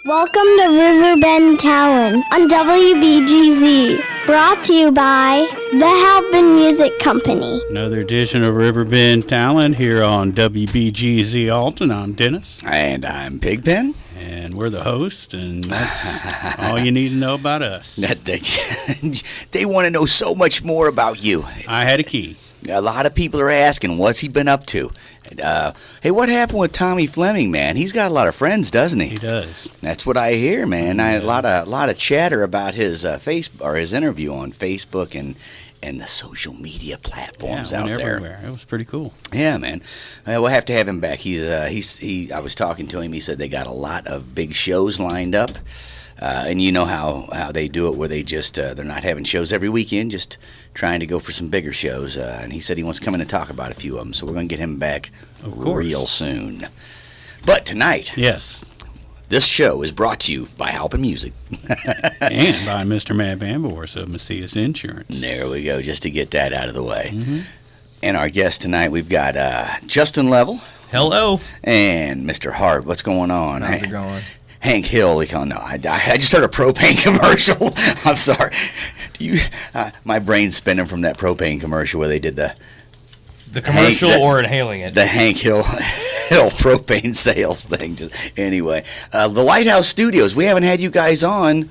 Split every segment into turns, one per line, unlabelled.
Welcome to Riverbend Talent on WBGZ. Brought to you by the Halpin Music Company.
Another edition of Riverbend Talent here on WBGZ Alton. I'm Dennis.
And I'm Pigpen.
And we're the host, and that's all you need to know about us.
They want to know so much more about you.
I had a key.
A lot of people are asking, what's he been up to? Hey, what happened with Tommy Fleming, man? He's got a lot of friends, doesn't he?
He does.
That's what I hear, man. I had a lot of chatter about his his interview on Facebook and the social media platforms out there.
Everywhere. It was pretty cool.
Yeah, man. We'll have to have him back. I was talking to him. He said they got a lot of big shows lined up. And you know how they do it, where they just they're not having shows every weekend, just trying to go for some bigger shows. And he said he wants to come in and talk about a few of them, so we're going to get him back real soon. But tonight,
yes,
this show is brought to you by Halpin Music
and by Mr. Matt Van Boers of Macias Insurance.
There we go, just to get that out of the way.
Mm-hmm.
And our guest tonight, we've got Justin Level.
Hello.
And Mr. Hart. What's going on?
How's it going?
Hank Hill, I just heard a propane commercial. I'm sorry. My brain's spinning from that propane commercial where they did the
commercial or inhaling it.
The Hank Hill propane sales thing. Anyway, the Lighthouse Studios. We haven't had you guys on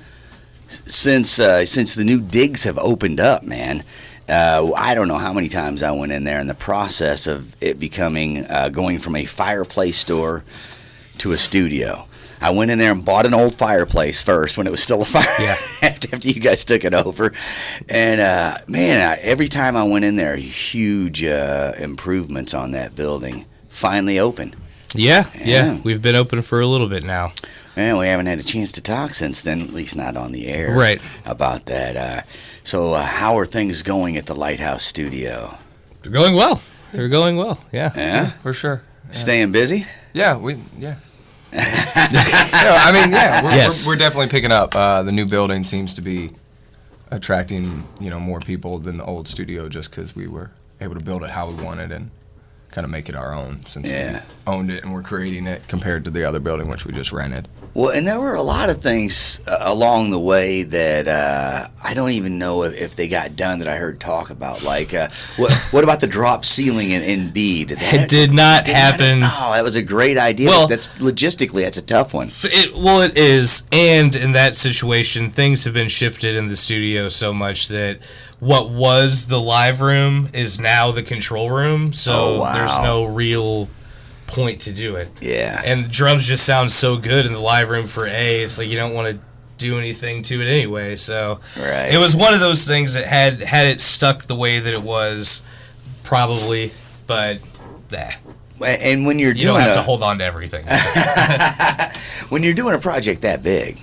since the new digs have opened up, man. I don't know how many times I went in there in the process of it becoming going from a fireplace store to a studio. I went in there and bought an old fireplace first when it was still a fire.
Yeah.
After you guys took it over. And, every time I went in there, huge improvements on that building. Finally open.
Yeah. We've been open for a little bit now.
And we haven't had a chance to talk since then, at least not on the air.
Right.
About that. So how are things going at the Lighthouse Studio?
They're going well. Yeah.
Yeah?
For sure.
Staying busy?
Yeah. We're definitely picking up. The new building seems to be attracting, more people than the old studio, just because we were able to build it how we wanted and kind of make it our own, since we owned it and we're creating it compared to the other building, which we just rented.
Well, and there were a lot of things along the way that I don't even know if they got done that I heard talk about. Like, what about the drop ceiling in Bede?
It did not happen.
That was a great idea.
Well,
that's a tough one.
It is. And in that situation, things have been shifted in the studio so much that what was the live room is now the control room. So there's no real point to do it.
Yeah.
And the drums just sound so good in the live room for A. It's like you don't want to do anything to it anyway. So it was one of those things that had it stuck the way that it was, probably, but
And when you
don't have to hold on to everything.
When you're doing a project that big,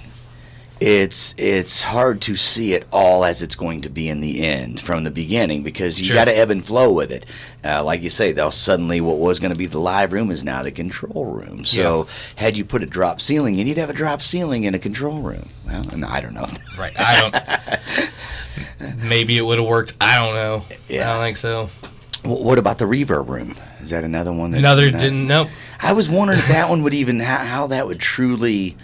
it's hard to see it all as it's going to be in the end from the beginning, because you got to ebb and flow with it. Like you say, they'll suddenly what was going to be the live room is now the control room. So had you put a drop ceiling in, you'd have a drop ceiling in a control room. Well, I don't know.
Right. Maybe it would have worked. I don't know. Yeah. I don't think so.
What about the Reverb Room? Is that another one?
Didn't. Nope.
I was wondering if that one would even how that would truly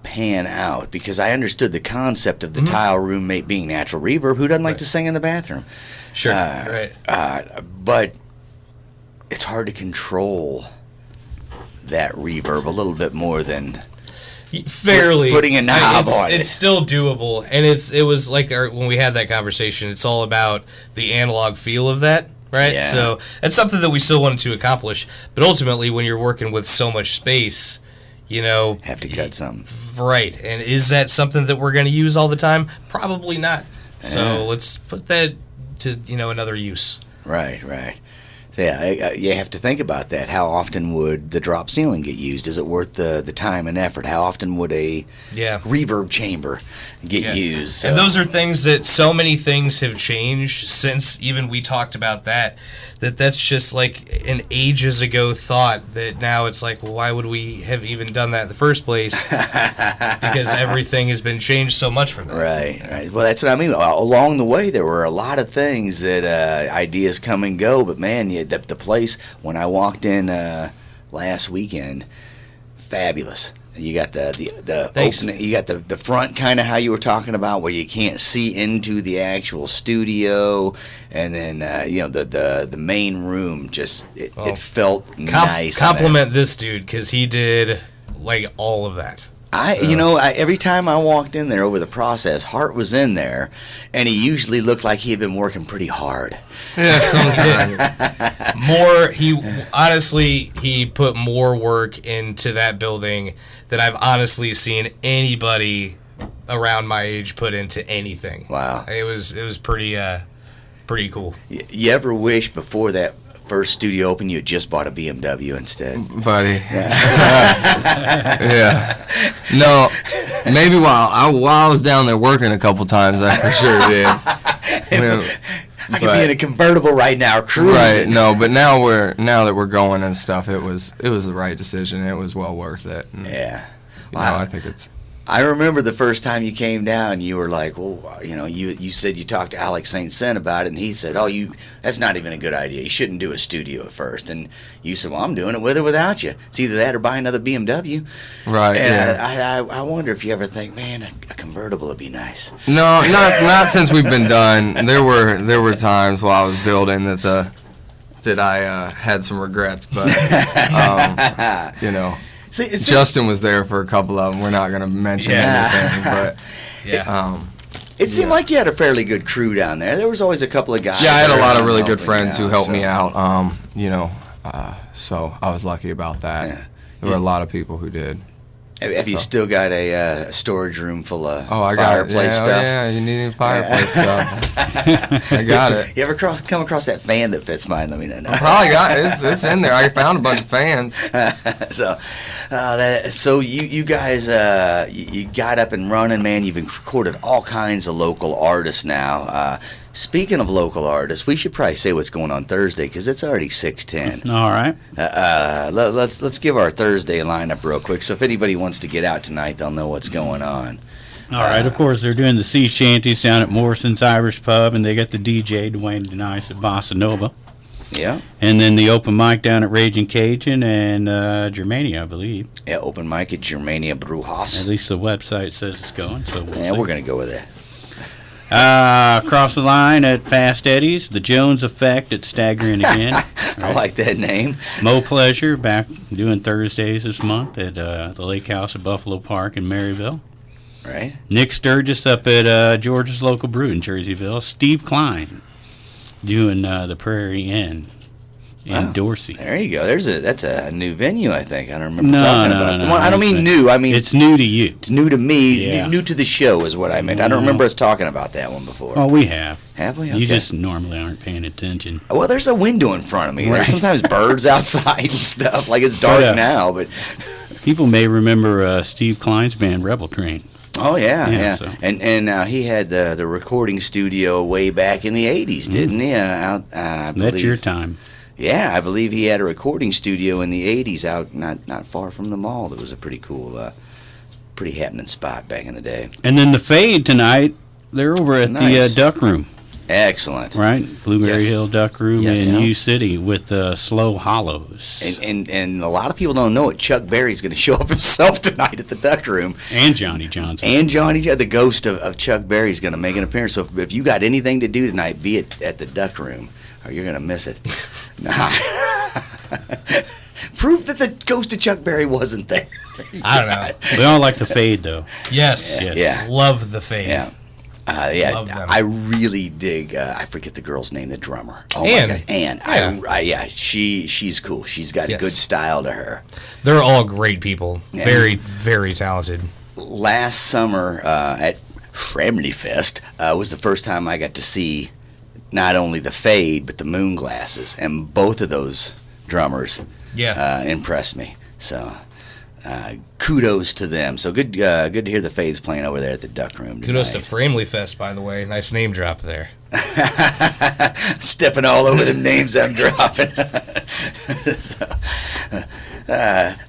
pan out, because I understood the concept of the tile room being natural reverb. Who doesn't like to sing in the bathroom?
Sure. Right.
But it's hard to control that reverb a little bit more than
fairly
putting a knob on it.
It's still doable, and it was like when we had that conversation. It's all about the analog feel of that. Right.
Yeah.
So that's something that we still wanted to accomplish, but ultimately, when you're working with so much space,
have to cut some.
Right. And is that something that we're going to use all the time? Probably not. So let's put that to, another use.
Right. So you have to think about that. How often would the drop ceiling get used? Is it worth the time and effort? How often would a reverb chamber get used? So.
And those are things that so many things have changed since even we talked about that's just like an ages ago thought that now it's like, well, why would we have even done that in the first place? Because everything has been changed so much from that.
Right. Well, that's what I mean. Along the way, there were a lot of things that ideas come and go, but man, the place, when I walked in last weekend, fabulous. You got the
Thanks.
opening. You got the front, kind of how you were talking about, where you can't see into the actual studio, and then the main room. Just it felt nice.
Compliment this dude because he did like all of that.
Every time I walked in there over the process, Hart was in there, and he usually looked like he had been working pretty hard.
Yeah, sometimes.
He put more work into that building than I've honestly seen anybody around my age put into anything.
Wow.
It was pretty cool.
You ever wish before that first studio opened you had just bought a BMW instead?
Buddy. Yeah. No, maybe while I was down there working a couple times, I for sure did.
I could be in a convertible right now, cruising.
Right. No, but now that we're going and stuff, it was the right decision. It was well worth it. And,
Yeah.
Wow. I think it's.
I remember the first time you came down, you were like, well, you said you talked to Alex St. Cyr about it, and he said, that's not even a good idea. You shouldn't do a studio at first. And you said, well, I'm doing it with or without you. It's either that or buy another BMW.
Right,
and
yeah.
I wonder if you ever think, man, a convertible would be nice.
No, not since we've been done. There were times while I was building that I had some regrets, but
See,
Justin was there for a couple of them. We're not going to mention anything, but
it seemed like you had a fairly good crew down there. There was always a couple of guys.
Yeah, I had a lot of really good friends who helped me out. So I was lucky about that.
Yeah.
There were a lot of people who did.
Have you still got a storage room full of
I
fireplace stuff?
Yeah, you need any fireplace stuff. I got it.
You ever come across that fan that fits mine? Let me know.
I probably got it. It's in there. I found a bunch of fans.
So you guys you got up and running, man. You've recorded all kinds of local artists now. Speaking of local artists, we should probably say what's going on Thursday because it's already 6:10.
All right.
Let's give our Thursday lineup real quick. So if anybody wants to get out tonight, they'll know what's going on.
All right. Of course, they're doing the sea shanties down at Morrison's Irish Pub, and they got the DJ Duane Allman at Bossanova.
Yeah.
And then the open mic down at Raging Cajun and Germania, I believe.
Yeah, open mic at Germania Brewhaus.
At least the website says it's going, so we'll see.
We're going to go with it.
Across the line at Fast Eddie's, the Jones Effect at Staggering again.
Right. I like that name.
Mo Pleasure back doing Thursdays this month at the LakeHouse at Buffalo Park in Maryville.
Right.
Nick Sturgis up at George's Local Brew in Jerseyville. Steve Klein doing the Prairie Inn in Dorsey.
There you go. That's a new venue, I think. I don't remember talking about it.
No.
I don't mean new. I mean
it's new to you.
It's new to me.
Yeah.
New to the show is what I meant. I don't remember us talking about that one before.
Oh, we have.
Have we? Okay.
You just normally aren't paying attention.
Well, there's a window in front of me.
Right.
There's sometimes birds outside and stuff. Like it's dark now, but
people may remember Steve Klein's band Rebel Train.
Oh yeah.
So.
And he had the recording studio way back in the '80s, didn't he? I believe.
That's your time.
Yeah, I believe he had a recording studio in the '80s out not far from the mall. That was a pretty cool, pretty happening spot back in the day.
And then the Fade tonight, they're over at the Duck Room.
Excellent.
Right, Blueberry Hill Duck Room in U City with Slow Hollows.
And a lot of people don't know it. Chuck Berry's going to show up himself tonight at the Duck Room.
And Johnny Johnson.
And the ghost of Chuck Berry's going to make an appearance. So if you got anything to do tonight, be it at the Duck Room, or you're going to miss it. Nah. Proof that the ghost of Chuck Berry wasn't there.
I don't know.
We all like the Fade, though.
Yes.
Yeah.
Love the Fade.
Yeah.
Love them.
I really dig. I forget the girl's name, the drummer. Oh
Ann.
my God, Ann.
Yeah.
She's cool. She's got a good style to her.
They're all great people. Yeah. Very, very talented.
Last summer at Framley Fest was the first time I got to see not only the Fade but the Moon Glasses, and both of those drummers impressed me. So. Kudos to them. So good to hear the Fades playing over there at the Duck Room tonight.
Kudos to Framley Fest, by the way. Nice name drop there.
Stepping all over them names I'm dropping.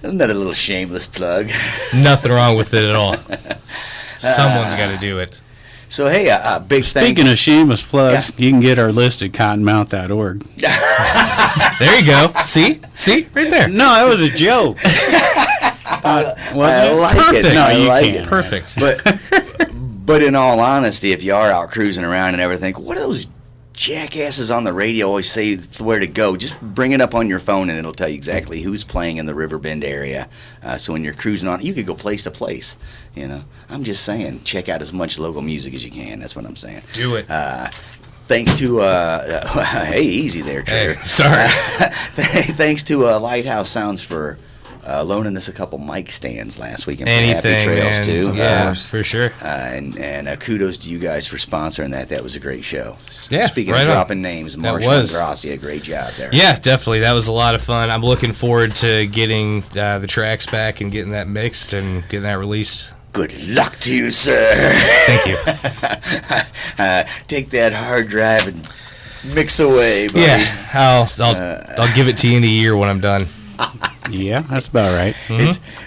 Another little shameless plug.
Nothing wrong with it at all. Someone's got to do it.
So, hey, big thanks.
Speaking of shameless plugs, you can get our list at cottonmouth.org.
There you go. See? Right there.
No, that was a joke.
I like
Perfect.
it.
No,
I
you
like
can't.
it.
Perfect.
But in all honesty, if you are out cruising around and everything, what are those jackasses on the radio always say where to go? Just bring it up on your phone and it'll tell you exactly who's playing in the Riverbend area. So when you're cruising on, you could go place to place. You know, I'm just saying, check out as much local music as you can. That's what I'm saying.
Do it.
Thanks to hey, easy there, Trevor.
Hey, sorry.
Thanks to Lighthouse Sounds for loaning us a couple mic stands last week and for
Anything,
Happy Trails
man.
too.
Yeah, for sure.
And kudos to you guys for sponsoring that. That was a great show.
Yeah,
Speaking
right
of
on.
dropping names, Marshall and Gracia, great job there.
Yeah, definitely. That was a lot of fun. I'm looking forward to getting the tracks back and getting that mixed and getting that released.
Good luck to you, sir.
Thank you.
Take that hard drive and mix away, buddy.
Yeah, I'll give it to you in a year when I'm done.
Yeah, that's about right.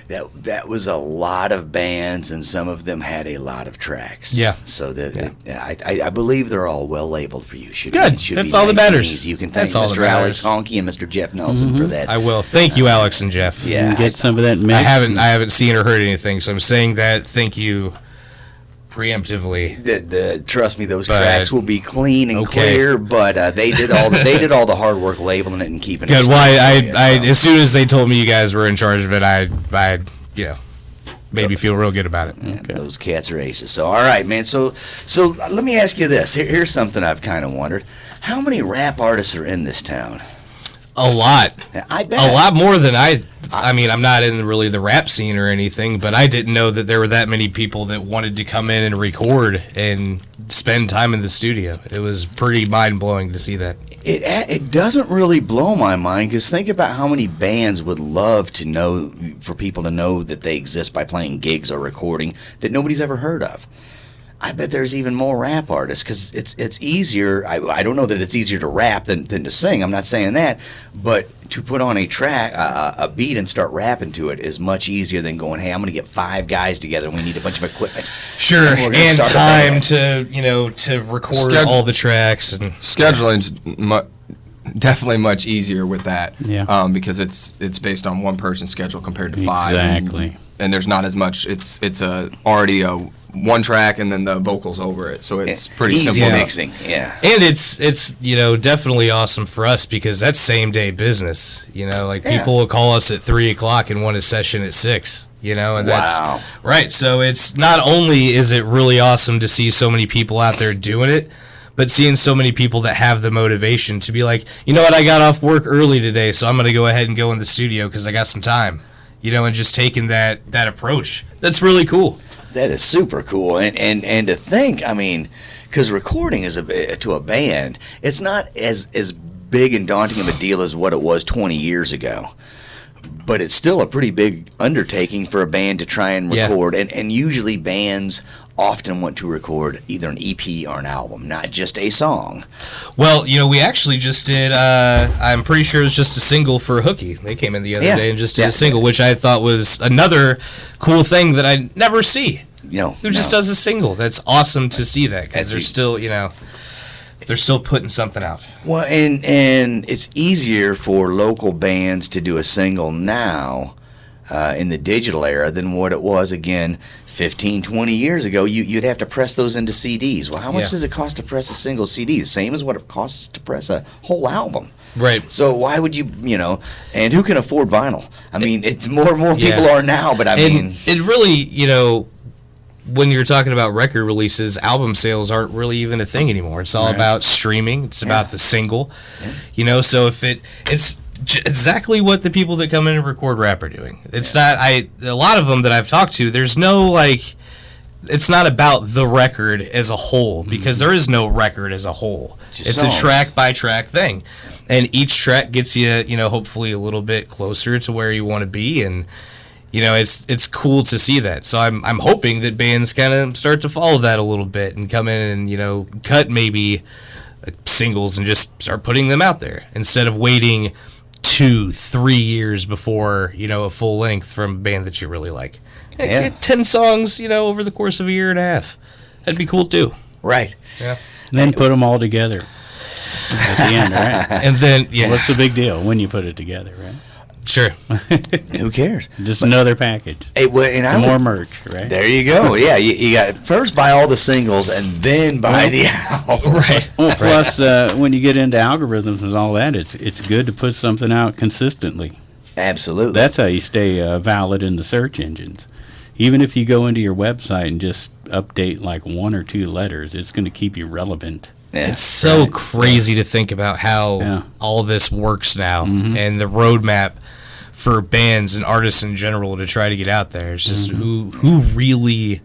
That was a lot of bands, and some of them had a lot of tracks.
Yeah.
So I believe they're all well labeled for you.
Good. That's all that matters.
Easy. You can thank
That's all that
Mr. Alex
matters.
Honky and Mr. Jeff Nelson for that.
I will. Thank you, Alex and Jeff.
Yeah.
You can get some of that mix.
I haven't seen or heard anything, so I'm saying that thank you preemptively.
Trust me, those
But-
tracks will be clean and
Okay.
clear. But they did all the hard work labeling it and keeping it.
Good. Well, I
so.
as soon as they told me you guys were in charge of it, I made me feel real good about it.
Yeah, those cats are aces. So all right, man. So let me ask you this. Here's something I've kind of wondered: how many rap artists are in this town?
A lot.
I bet
A lot more than I mean, I'm not in really the rap scene or anything, but I didn't know that there were that many people that wanted to come in and record and spend time in the studio. It was pretty mind-blowing to see that.
It doesn't really blow my mind, because think about how many bands would love to know, for people to know that they exist by playing gigs or recording that nobody's ever heard of. I bet there's even more rap artists, because it's easier. I don't know that it's easier to rap than to sing. I'm not saying that, but to put on a track, a beat, and start rapping to it is much easier than going, hey, I'm going to get 5 guys together and we need a bunch of equipment.
Sure,
And we're gonna
and
start a
time
band.
to record all the tracks and
Scheduling's definitely much easier with that.
Yeah.
Because it's based on one person's schedule compared to 5.
Exactly.
And there's not as much. It's already a one track and then the vocals over it, so it's pretty
easy
simple
mixing. Yeah.
And it's definitely awesome for us because that's same day business. People will call us at 3:00 and want a session at 6. And
Wow.
that's right. So it's not only is it really awesome to see so many people out there doing it, but seeing so many people that have the motivation to be like, you know what, I got off work early today, so I'm going to go ahead and go in the studio because I got some time. And just taking that approach. That's really cool.
That is super cool, and to think, I mean, because recording to a band, it's not as big and daunting of a deal as what it was 20 years ago, but it's still a pretty big undertaking for a band to try and record, and usually bands often want to record either an EP or an album, not just a song.
Well, we actually just did, I'm pretty sure it was just a single for Hooky. They came in the other day and just did a single, which I thought was another cool thing that I never see. Who just does a single. That's awesome to see that, because they're still, they're still putting something out.
Well, and it's easier for local bands to do a single now in the digital era than what it was, again, 15, 20 years ago. You'd have to press those into CDs. Well, how much does it cost to press a single CD? The same as what it costs to press a whole album.
Right.
So why would you, and who can afford vinyl? I mean, it's more and more people are now, but I mean.
It really, when you're talking about record releases, album sales aren't really even a thing anymore. It's all about streaming. It's about the single. So if it's exactly what the people that come in and record rap are doing. It's not, a lot of them that I've talked to, there's no, it's not about the record as a whole, because there is no record as a whole. It's a track by track thing. And each track gets you, hopefully a little bit closer to where you want to be, and it's cool to see that. So I'm hoping that bands kind of start to follow that a little bit and come in and cut maybe singles and just start putting them out there instead of waiting 2-3 years before a full length from a band that you really like. Get 10 songs over the course of a year and a half. That'd be cool too.
Right.
Yeah.
Then put them all together at the end, right?
And then
What's the big deal when you put it together, right?
Sure.
Who cares?
Just another package.
And
more merch, right?
There you go. Yeah, you got first buy all the singles and then buy the album.
Right.
Well, plus when you get into algorithms and all that, it's good to put something out consistently.
Absolutely.
That's how you stay valid in the search engines. Even if you go into your website and just update like 1 or 2 letters, it's going to keep you relevant.
Yeah.
It's so crazy to think about how all this works now and the roadmap for bands and artists in general to try to get out there. It's just who really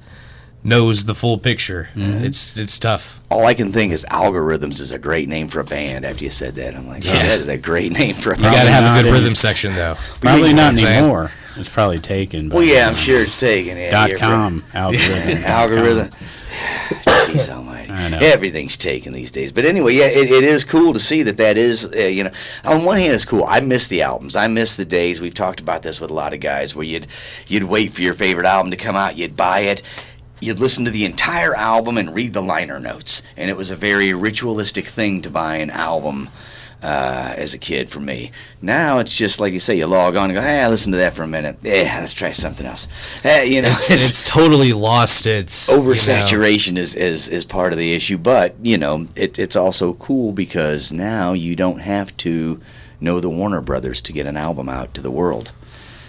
knows the full picture. It's tough.
All I can think is Algorithms is a great name for a band. After you said that, I'm like, that is a great name for a band.
You got to have a good rhythm section, though.
Probably not anymore. It's probably taken.
Well, yeah, I'm sure it's taken. Yeah,
.com algorithm.
Algorithm. Jeez almighty.
I know.
Everything's taken these days. But anyway, yeah, it is cool to see that is, on one hand it's cool. I miss the albums. I miss the days, we've talked about this with a lot of guys, where you'd wait for your favorite album to come out, you'd buy it, you'd listen to the entire album and read the liner notes. And it was a very ritualistic thing to buy an album as a kid for me. Now it's just like you say, you log on and go, hey, listen to that for a minute. Yeah, let's try something else.
It's totally lost its
oversaturation is part of the issue, but it's also cool because now you don't have to know the Warner Brothers to get an album out to the world.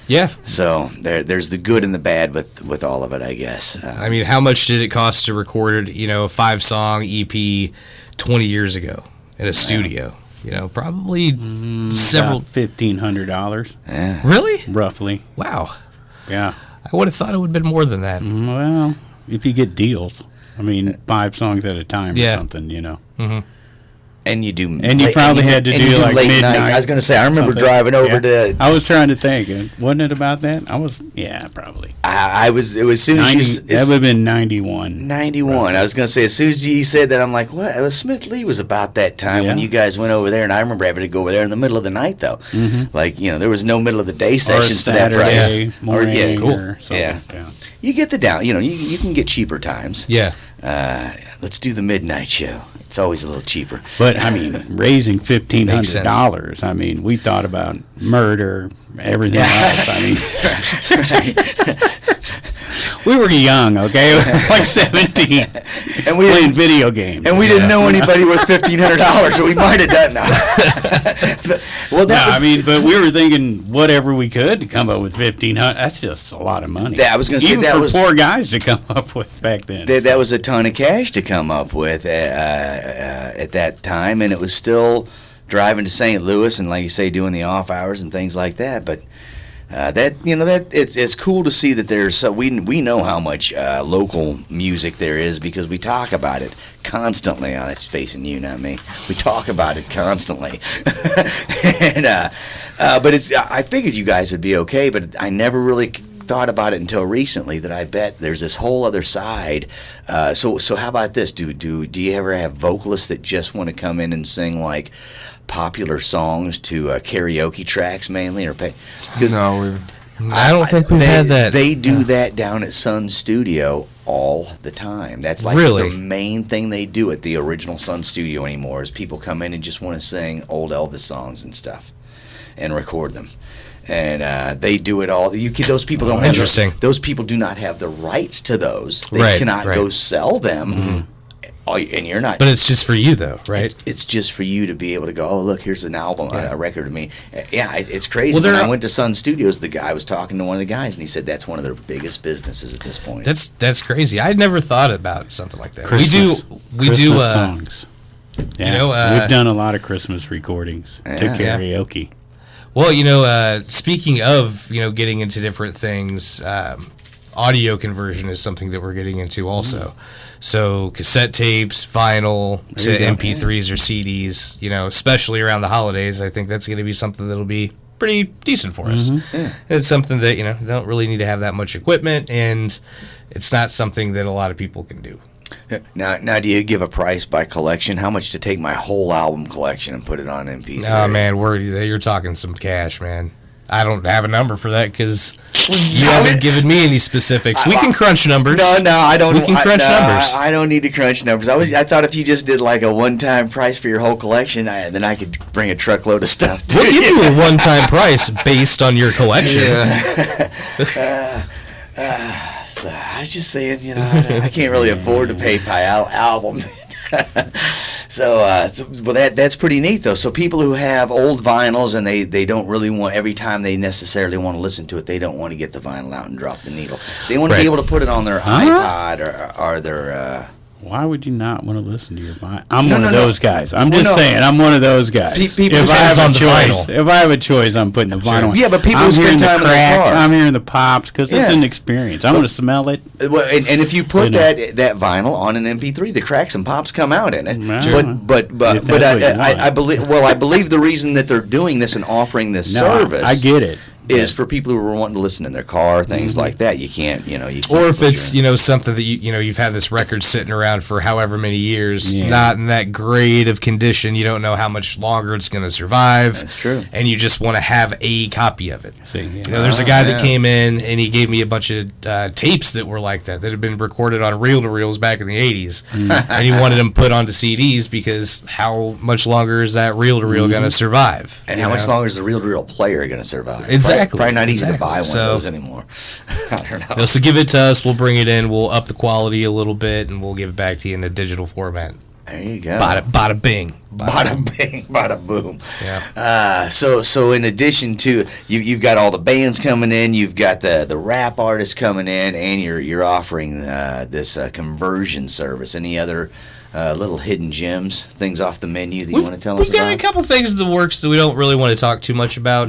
Yeah.
So there's the good and the bad with all of it, I guess.
I mean, how much did it cost to record a 5-song EP 20 years ago in a studio? Probably several
$1,500.
Yeah.
Really?
Roughly.
Wow.
Yeah.
I would have thought it would have been more than that.
Well, if you get deals. I mean, 5 songs at a time or something,
Mm-hmm.
And you do,
and you probably had to do like
late
midnight.
nights. I was going to say, I remember driving over to.
I was trying to think, wasn't it about that? Probably.
I was. It was soon
90,
as
that would have been 91.
91.
Right.
I was going to say, as soon as you said that, I'm like, what? It was Smith Lee was about that time when you guys went over there, and I remember having to go over there in the middle of the night, though. Mm-hmm. Like there was no middle of the day sessions for that price.
Morning,
cool.
Or something. Yeah.
You get the down. You can get cheaper times.
Yeah.
Let's do the midnight show. It's always a little cheaper.
But I mean, raising $1,500. I mean, we thought about murder, everything else. I mean, we were young, okay, like 17, and we playing video games,
and we didn't know anybody worth $1,500, so we might have done that.
But we were thinking whatever we could to come up with $1,500. That's just a lot of money.
I was going to say that was
poor guys to come up with back then.
That was a ton of cash to come up with at that time, and it was still driving to St. Louis and, like you say, doing the off hours and things like that. But it's cool to see that there's we know how much local music there is because we talk about it constantly. It's facing you, not me. We talk about it constantly, and but I figured you guys would be okay, but I never really thought about it until recently that I bet there's this whole other side. So how about this? Do you ever have vocalists that just want to come in and sing like popular songs to karaoke tracks mainly, or pay?
No,
I don't think we've had that.
They do that down at Sun Studio all the time. That's like
really
the main thing they do at the original Sun Studio anymore is people come in and just want to sing old Elvis songs and stuff and record them. And they do it all. Those people don't.
Interesting.
Those people do not have the rights to those. They cannot go sell them. Mm-hmm. And you're not.
But it's just for you, though, right?
It's just for you to be able to go, oh, look, here's an album, a record of me. Yeah, it's crazy. When I went to Sun Studios, I was talking to one of the guys, and he said that's one of their biggest businesses at this point.
That's crazy. I'd never thought about something like that.
Christmas songs.
Yeah,
we've done a lot of Christmas recordings to karaoke.
Well, speaking of, getting into different things, audio conversion is something that we're getting into also. Mm. So cassette tapes, vinyl to MP3s or CDs, especially around the holidays, I think that's going to be something that'll be pretty decent for us. Mm-hmm. Yeah. It's something that, don't really need to have that much equipment, and it's not something that a lot of people can do.
Now, do you give a price by collection? How much to take my whole album collection and put it on MP3?
Oh, man, you're talking some cash, man. I don't have a number for that because you haven't given me any specifics. We can crunch numbers.
No, I don't.
We can crunch numbers.
I don't need to crunch numbers. I thought if you just did like a one-time price for your whole collection, then I could bring a truckload of stuff to
We'll
you.
give you a one-time price based on your collection.
So I was just saying, I can't really afford to pay by album. So that's pretty neat, though. So people who have old vinyls and they don't really want, every time they necessarily want to listen to it, they don't want to get the vinyl out and drop the needle. They want to be able to put it on their iPod or their...
Why would you not want to listen to your vinyl? I'm one of those guys. I'm just saying, I'm one of those guys.
People
if I have a choice, I'm putting the vinyl on.
Yeah, but people spend time in their car.
I'm hearing the pops because it's an experience. I want to smell it.
Well, and if you put that vinyl on an MP3, the cracks and pops come out in it. But I believe the reason that they're doing this and offering this service,
I get it,
is for people who are wanting to listen in their car, things like that. You can't, you can't.
Or if it's, something that you've had this record sitting around for however many years, not in that great of condition, you don't know how much longer it's going to survive.
That's true.
And you just want to have a copy of it.
See,
there's a guy that came in and he gave me a bunch of tapes that were like that had been recorded on reel-to-reels back in the 80s. And he wanted them put onto CDs because how much longer is that reel-to-reel going to survive?
And how much longer is the reel-to-reel player going to survive?
Exactly.
Probably not easy to buy one of those anymore. I don't know.
So give it to us. We'll bring it in. We'll up the quality a little bit, and we'll give it back to you in a digital format.
There you go.
Bada bing.
Bada bing, bada boom.
Yeah.
So in addition to you've got all the bands coming in, you've got the rap artists coming in, and you're offering this conversion service. Any other little hidden gems, things off the menu that you want to tell us about?
We've got a couple things in the works that we don't really want to talk too much about.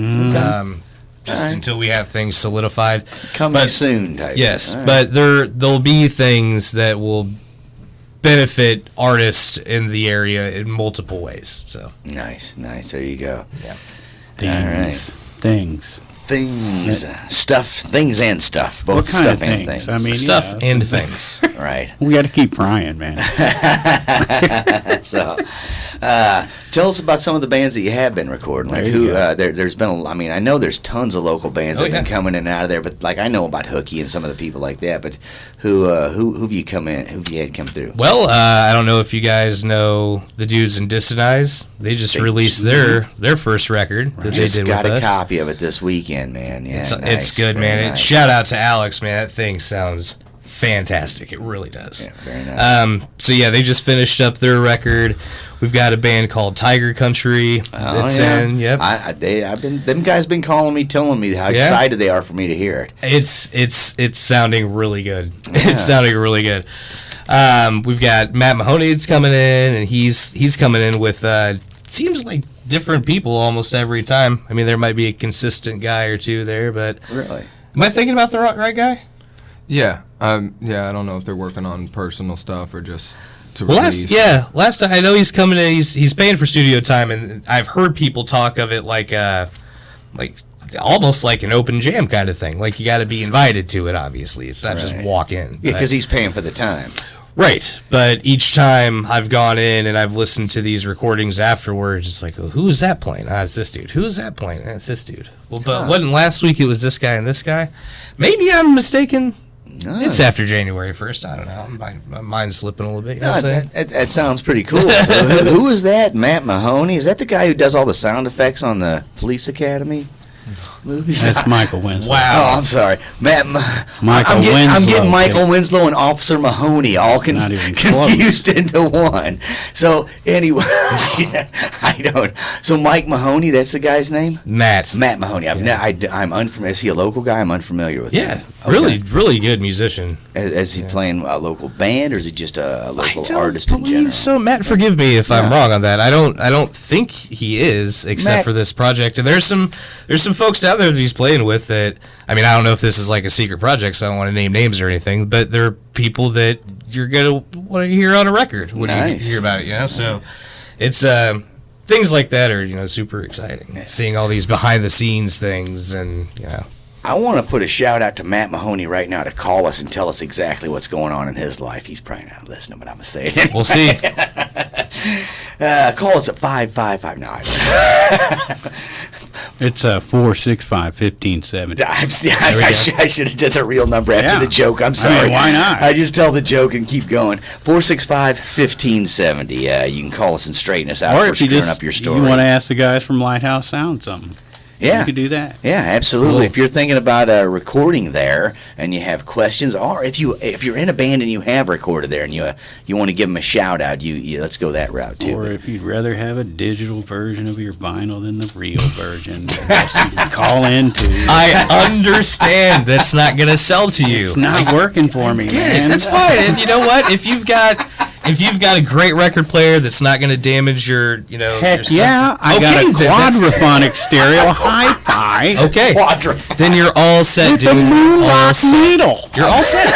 Until we have things solidified.
Coming soon, type.
Yes, but there'll be things that will benefit artists in the area in multiple ways. So
nice. There you go.
Yeah.
Things.
Stuff, things and stuff. Both stuff and things.
I mean,
stuff and things.
Right.
We got to keep trying, man.
So, tell us about some of the bands that you have been recording. Like there's been. I know there's tons of local bands that have been coming in and out of there. But like I know about Hookie and some of the people like that. But who have you come in? Who have you had come through?
Well, I don't know if you guys know the dudes in Dissonance. They just released their first record that they did with us.
Just got a copy of it this weekend, man. Yeah,
it's good, man.
Nice.
Shout out to Alex, man. That thing sounds fantastic. It really does.
Yeah, very nice.
So yeah, they just finished up their record. We've got a band called Tiger Country that's in. Yep.
Them guys been calling me, telling me how excited they are for me to hear it.
It's sounding really good. Yeah. It's sounding really good. We've got Matt Mahoney that's coming in, and he's coming in with seems like different people almost every time. I mean, there might be a consistent guy or two there, but
really,
am I thinking about the right guy?
Yeah. I don't know if they're working on personal stuff or just to release.
Last time I know he's coming in. He's paying for studio time, and I've heard people talk of it like almost like an open jam kind of thing. Like you got to be invited to it. Obviously, it's not just walk in.
Yeah, because he's paying for the time.
Right, but each time I've gone in and I've listened to these recordings afterwards, it's like, who is that playing? It's this dude. Who is that playing? It's this dude. Well, but wasn't last week it was this guy and this guy? Maybe I'm mistaken. No. It's after January 1st. I don't know. My mind's slipping a little bit. You know what I'm saying?
That sounds pretty cool. So who is that? Matt Mahoney? Is that the guy who does all the sound effects on the Police Academy movies?
That's Michael Winslow.
Wow. Oh, I'm sorry.
Winslow.
I'm getting Michael Winslow and Officer Mahoney all confused into one. So, anyway, I don't. So, Mike Mahoney, that's the guy's name?
Matt
Mahoney. I'm unfamiliar. Is he a local guy? I'm unfamiliar with him.
Okay. Really good musician.
Is he playing a local band, or is he just a local artist in general?
So, Matt, forgive me if I'm wrong on that. I don't think he is, except for this project. And there's some folks down there that he's playing with that, I mean, I don't know if this is like a secret project, so I don't want to name names or anything, but there are people that you're going to want to hear on a record when you hear about it, So it's things like that are, super exciting. Seeing all these behind the scenes things and,
I want to put a shout out to Matt Mahoney right now to call us and tell us exactly what's going on in his life. He's probably not listening, but I'm going to say it.
We'll see.
Call us at 555. No,
It's 465-1570.
I should have did the real number after the joke. I'm sorry.
I mean, why not?
I just tell the joke and keep going. 465-1570. You can call us and straighten us out
Or
for
if you
screwing
just
up your story.
you want to ask the guys from Lighthouse Sounds something.
Yeah.
You could do that.
Yeah, absolutely.
Cool.
If you're thinking about recording there and you have questions, or if you're in a band and you have recorded there and you want to give them a shout out, you let's go that route too.
Or if you'd rather have a digital version of your vinyl than the real version, you can call into.
I understand that's not going to sell to you.
It's not working for me, man.
That's fine. And you know what? If you've got a great record player that's not going to damage your,
Heck
your
yeah, I got a quadraphonic stereo hi-fi.
Okay,
Quadraphonic.
then you're all set,
With
dude.
the moon
All
rock
set.
needle.
You're all set.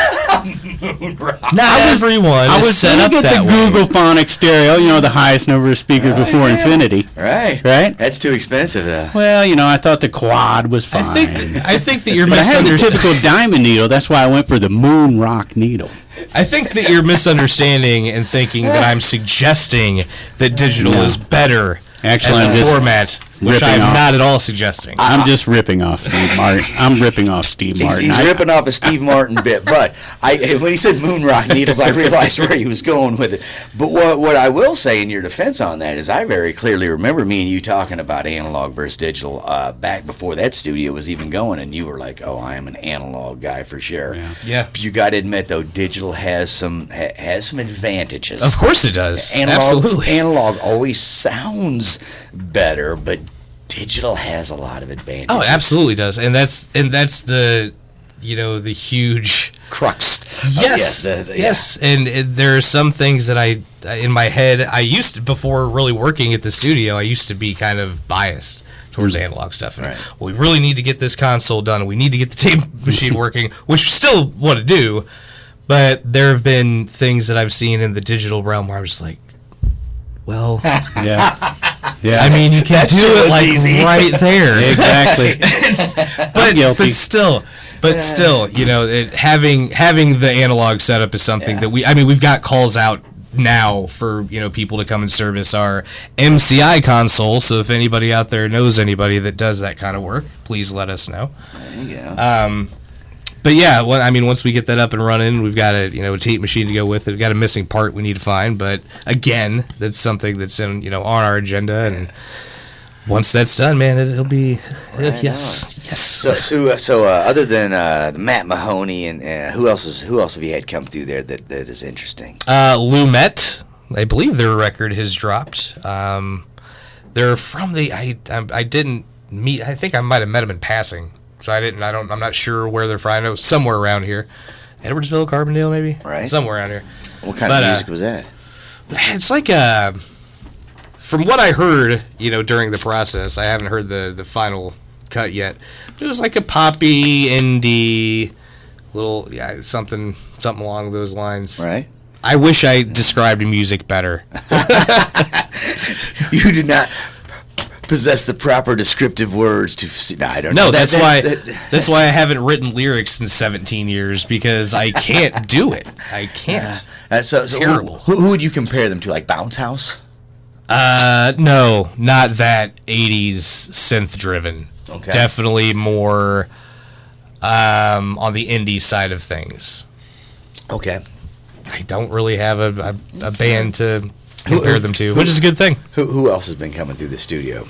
Not everyone
I
is
was
set
going
up
to get
that
the
way.
Google Phonic stereo, the highest number of speakers before infinity.
Right.
Right?
That's too expensive though.
Well, I thought the quad was fine.
I think that you're
But I had the
misunderstanding.
typical diamond needle. That's why I went for the moon rock needle.
I think that you're misunderstanding and thinking that I'm suggesting that digital is better
Actually,
as
I'm
a
just
format, which
ripping
I'm
off.
not at all suggesting.
I'm just ripping off Steve Martin. I'm ripping off Steve Martin.
He's ripping off a Steve Martin bit, but when he said moon rock needles, I realized where he was going with it. But what I will say in your defense on that is I very clearly remember me and you talking about analog versus digital back before that studio was even going, and you were like, "Oh, I am an analog guy for sure."
Yeah.
You got to admit though, digital has some advantages.
Of course it does. Absolutely.
Analog always sounds better, but digital has a lot of advantages.
Oh, it absolutely does. And that's the the huge
crux.
Yes. Yes. And there are some things that I in my head I used to, before really working at the studio, I used to be kind of biased towards analog stuff. And we really need to get this console done. We need to get the tape machine working, which we still want to do. But there have been things that I've seen in the digital realm where I'm just like, well,
Yeah.
I mean, you can do it like
easy.
right there.
Exactly.
but still, having the analog setup is something that we've got calls out now for people to come and service our MCI console. So if anybody out there knows anybody that does that kind of work, please let us know.
There you go.
But yeah, once we get that up and running, we've got a tape machine to go with it. We've got a missing part we need to find, but again, that's something that's in on our agenda. And once that's done, man, it'll be yes.
So other than Matt Mahoney and who else have you had come through there that is interesting?
Lumet, I believe their record has dropped. They're from I didn't meet. I think I might have met them in passing. So I'm not sure where they're from. I know somewhere around here. Edwardsville, Carbondale, maybe?
Right.
Somewhere around here.
What kind of music was that?
It's like from what I heard, during the process, I haven't heard the final cut yet, but it was like a poppy, indie, little, something along those lines.
Right.
I wish I described music better.
You did not possess the proper descriptive words to. No, I don't know.
No, that's why I haven't written lyrics in 17 years, because I can't do it. I can't.
So
terrible.
Who would you compare them to? Like Bounce House?
No, not that 80s synth driven.
Okay.
Definitely more on the indie side of things.
Okay.
I don't really have a band to compare them to, which is a good thing.
Who else has been coming through the studio?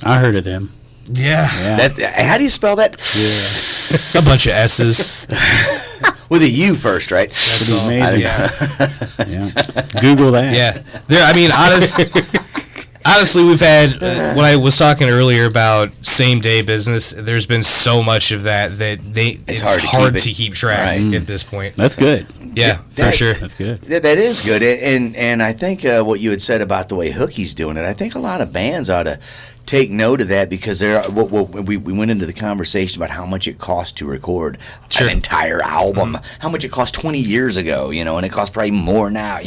I heard of them.
Yeah.
How do you spell that?
A bunch of S's.
With a U first, right?
That's
Pretty
all.
amazing.
Yeah.
Yeah. Google that.
Yeah. Honestly, we've had, when I was talking earlier about same-day business, there's been so much of that it's hard to keep track at this point.
That's good.
Yeah, for sure.
That's good.
That is good, and I think what you had said about the way Hookie's doing it, I think a lot of bands ought to take note of that, because we went into the conversation about how much it costs to record an entire album, how much it cost 20 years ago, and it costs probably more now,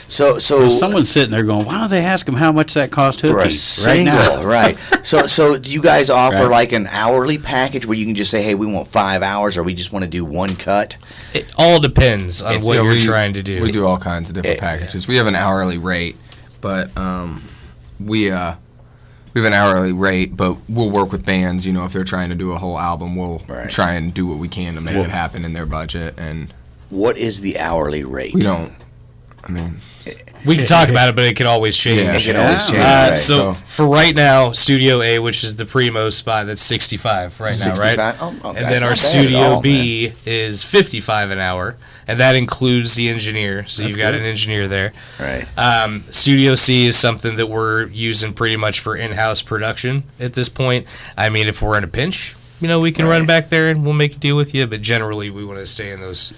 So
someone's sitting there going, "Why don't they ask them how much that cost
for a
right
single,
now?"
right? So do you guys offer like an hourly package where you can just say, "Hey, we want 5 hours," or we just want to do one cut?
It all depends on what you're trying to do.
We do all kinds of different packages. We have an hourly rate, but we have an hourly rate, but we'll work with bands. If they're trying to do a whole album, we'll try and do what we can to make it happen in their budget. And
what is the hourly rate?
We don't. I mean,
we can talk about it, but it can always change.
Yeah,
it can always change.
So for right now, Studio A, which is the primo spot, that's $65 right now,
65?
right?
Oh,
and then our Studio B is $55 an hour, and that includes the engineer. So you've got an engineer there.
Right.
Studio C is something that we're using pretty much for in-house production at this point. I mean, if we're in a pinch, we can run back there and we'll make a deal with you. But generally, we want to stay in those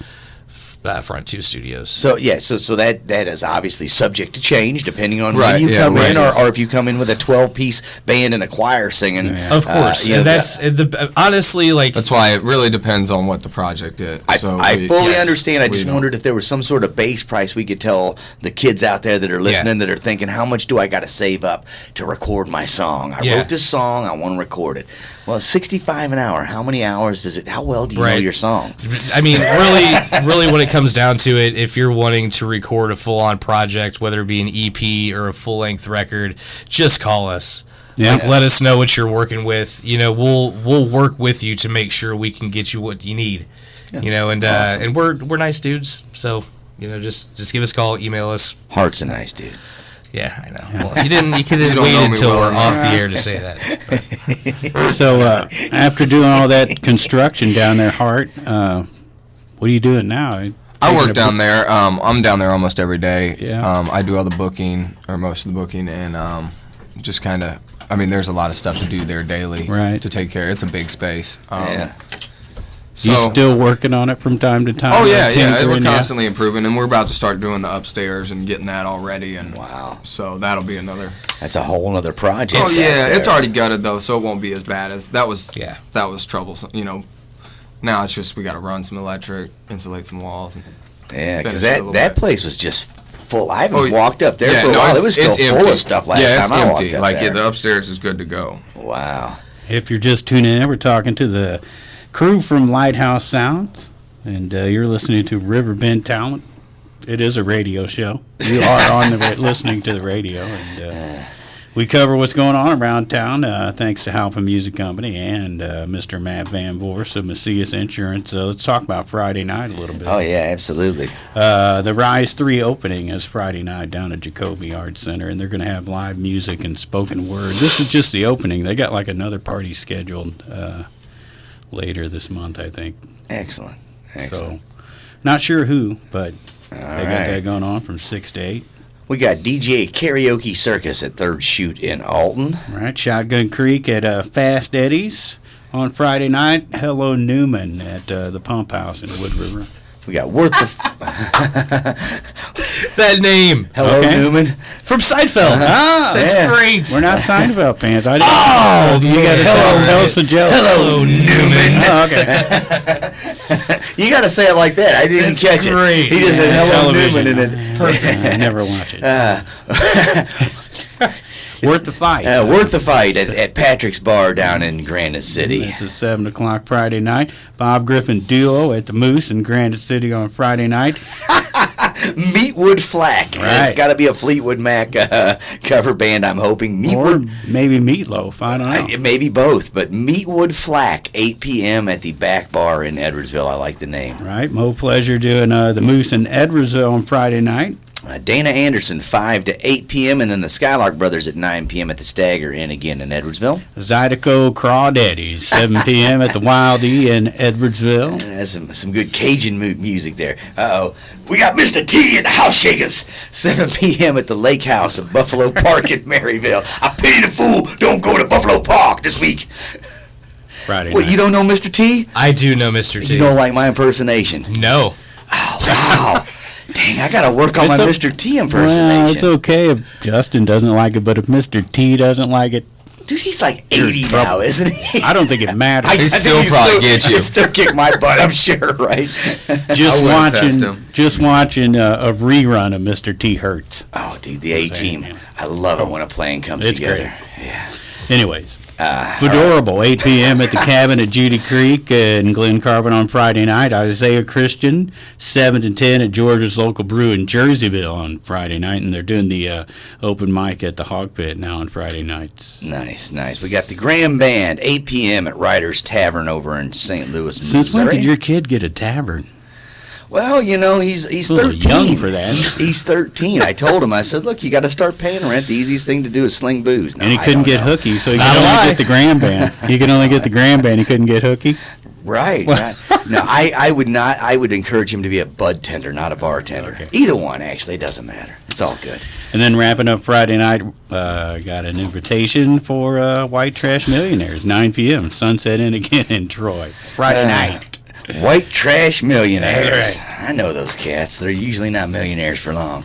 front two studios.
So that is obviously subject to change depending on when you come in, or if you come in with a 12-piece band and a choir singing.
Of course, and that's honestly like
that's why it really depends on what the project is.
I fully understand. I just wondered if there was some sort of base price we could tell the kids out there that are listening that are thinking, how much do I got to save up to record my song? I wrote this song, I want to record it. Well, $65 an hour. How many hours does it? How well do you know your song?
I mean, really, when it comes down to it, if you're wanting to record a full-on project, whether it be an EP or a full-length record, just call us. Yeah. Let us know what you're working with. We'll work with you to make sure we can get you what you need. Yeah. And we're nice dudes. So just give us a call, email us.
Hart's a nice dude.
Yeah, I know. Well, you couldn't wait until we're off the air to say that.
So after doing all that construction down there, Hart, what are you doing now?
I work down there. I'm down there almost every day.
Yeah.
I do all the booking, or most of the booking, and just kind of, there's a lot of stuff to do there daily to take care of. It's a big space.
So you still working on it from time to time?
Oh, yeah. We're constantly improving, and we're about to start doing the upstairs and getting that all ready. And so that'll be another.
That's a whole other project.
Oh, yeah. It's already gutted, though, so it won't be as bad as that was. Yeah. That was troublesome, Now it's just we got to run some electric, insulate some walls.
Yeah, because that place was just full. I haven't walked up there for a while. It was still full of stuff last time I walked up there.
Like the upstairs is good to go.
Wow.
If you're just tuning in, we're talking to the crew from Lighthouse Sounds, and you're listening to Riverbend Talent. It is a radio show. You are on listening to the radio, and we cover what's going on around town, thanks to Halpin Music Company and Mr. Matt Van Voorhis of Macias Insurance. Let's talk about Friday night a little bit.
Oh, yeah, absolutely.
The Rise 3 opening is Friday night down at Jacoby Arts Center, and they're going to have live music and spoken word. This is just the opening. They got like another party scheduled later this month, I think.
Excellent.
So, not sure who, but they got that going on from 6 to 8.
We got DJ Karaoke Circus at Third Shoot in Alton.
Right, Shotgun Creek at Fast Eddie's on Friday night. Hello Newman at the Pump House in Wood River.
We got Worth the...
That name.
Hello Newman.
From Seinfeld. That's great.
We're not Seinfeld fans. I didn't
you got to
tell us a joke.
Hello Newman.
Oh, okay.
You got to say it like that. I didn't catch
great.
It. He just said hello Newman in it.
I never watch it. Worth the fight.
Worth the fight at Patrick's Bar down in Granite City.
It's a 7 o'clock Friday night. Bob Griffin duo at the Moose in Granite City on Friday night.
Meatwood Flack.
Right.
It's got to be a Fleetwood Mac cover band, I'm hoping.
Or maybe Meatloaf. I don't know.
Maybe both, but Meatwood Flack, 8 p.m. at the Back Bar in Edwardsville. I like the name.
Right. Mo Pleasure doing the Moose in Edwardsville on Friday night.
Dana Anderson, 5 to 8 p.m., and then the Skylark Brothers at 9 p.m. at the Stagger Inn again in Edwardsville.
Zydeco Crawdaddys, 7 p.m. at the Wildey in Edwardsville.
That's some good Cajun music there. Uh-oh. We got Mr. T and the Houseshakers, 7 p.m. at the LakeHouse of Buffalo Park in Maryville. I pity the fool don't go to Buffalo Park this week.
Friday
What,
night.
you don't know Mr. T?
I do know Mr. T.
You don't like my impersonation?
No.
Oh, wow. Dang, I got to work on my Mr. T impersonation.
Well, it's okay if Justin doesn't like it, but if Mr. T doesn't like it...
Dude, he's like 80 now, isn't he?
I don't think it matters.
He still probably get you.
He'll still kick my butt, I'm sure, right?
Just watching a rerun of Mr. T hurts.
Oh, dude, the A-Team. I love it when a plane comes together.
Great.
Yeah.
Anyways, Fedorable, 8 p.m. at the Cabin at Judy Creek in Glen Carbon on Friday night. Isaiah Christian, 7 to 10 at George's Local Brew in Jerseyville on Friday night. And they're doing the open mic at the Hog Pit now on Friday nights.
Nice. We got the Graham Band, 8 p.m. at Ryder's Tavern over in St. Louis, Missouri.
Since when did your kid get a tavern?
Well, he's
a little
13.
young for that.
He's 13. I told him, I said, look, you got to start paying rent. The easiest thing to do is sling booze. No,
And he couldn't get hooky, so he
not
could
a
only
lie.
get the Graham Band. He could only get the Graham Band. He couldn't get hooky.
Right. No, I would not. I would encourage him to be a bud tender, not a bartender.
Okay.
Either one, actually. It doesn't matter. It's all good.
And then wrapping up Friday night, got an invitation for White Trash Millionaires, 9 p.m. Sunset Inn again in Troy. Friday night.
White Trash Millionaires.
That's right.
I know those cats. They're usually not millionaires for long.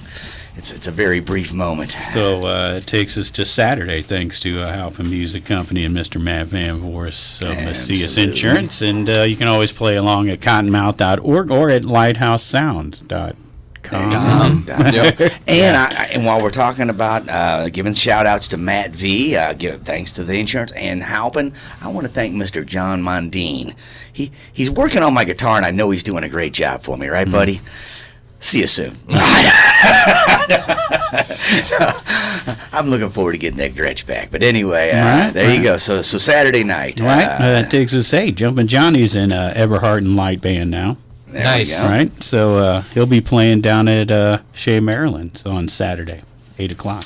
It's a very brief moment.
So it takes us to Saturday, thanks to Halpin Music Company and Mr. Matt Van Voorhis of Macias
Absolutely.
Insurance. And you can always play along at cottonmouth.org or at lighthousesounds.com.
Yep. And while we're talking about giving shout outs to Matt V, thanks to the insurance, and Halpin, I want to thank Mr. John Mondine. He's working on my guitar, and I know he's doing a great job for me, right, buddy? See you soon. I'm looking forward to getting that Gretsch back. But anyway, there you go. So Saturday night.
That takes us, Jumpin' Johnny's in Everhart and Light Band now.
There
Nice.
we go.
Right? So he'll be playing down at Shea, Maryland on Saturday, 8 o'clock.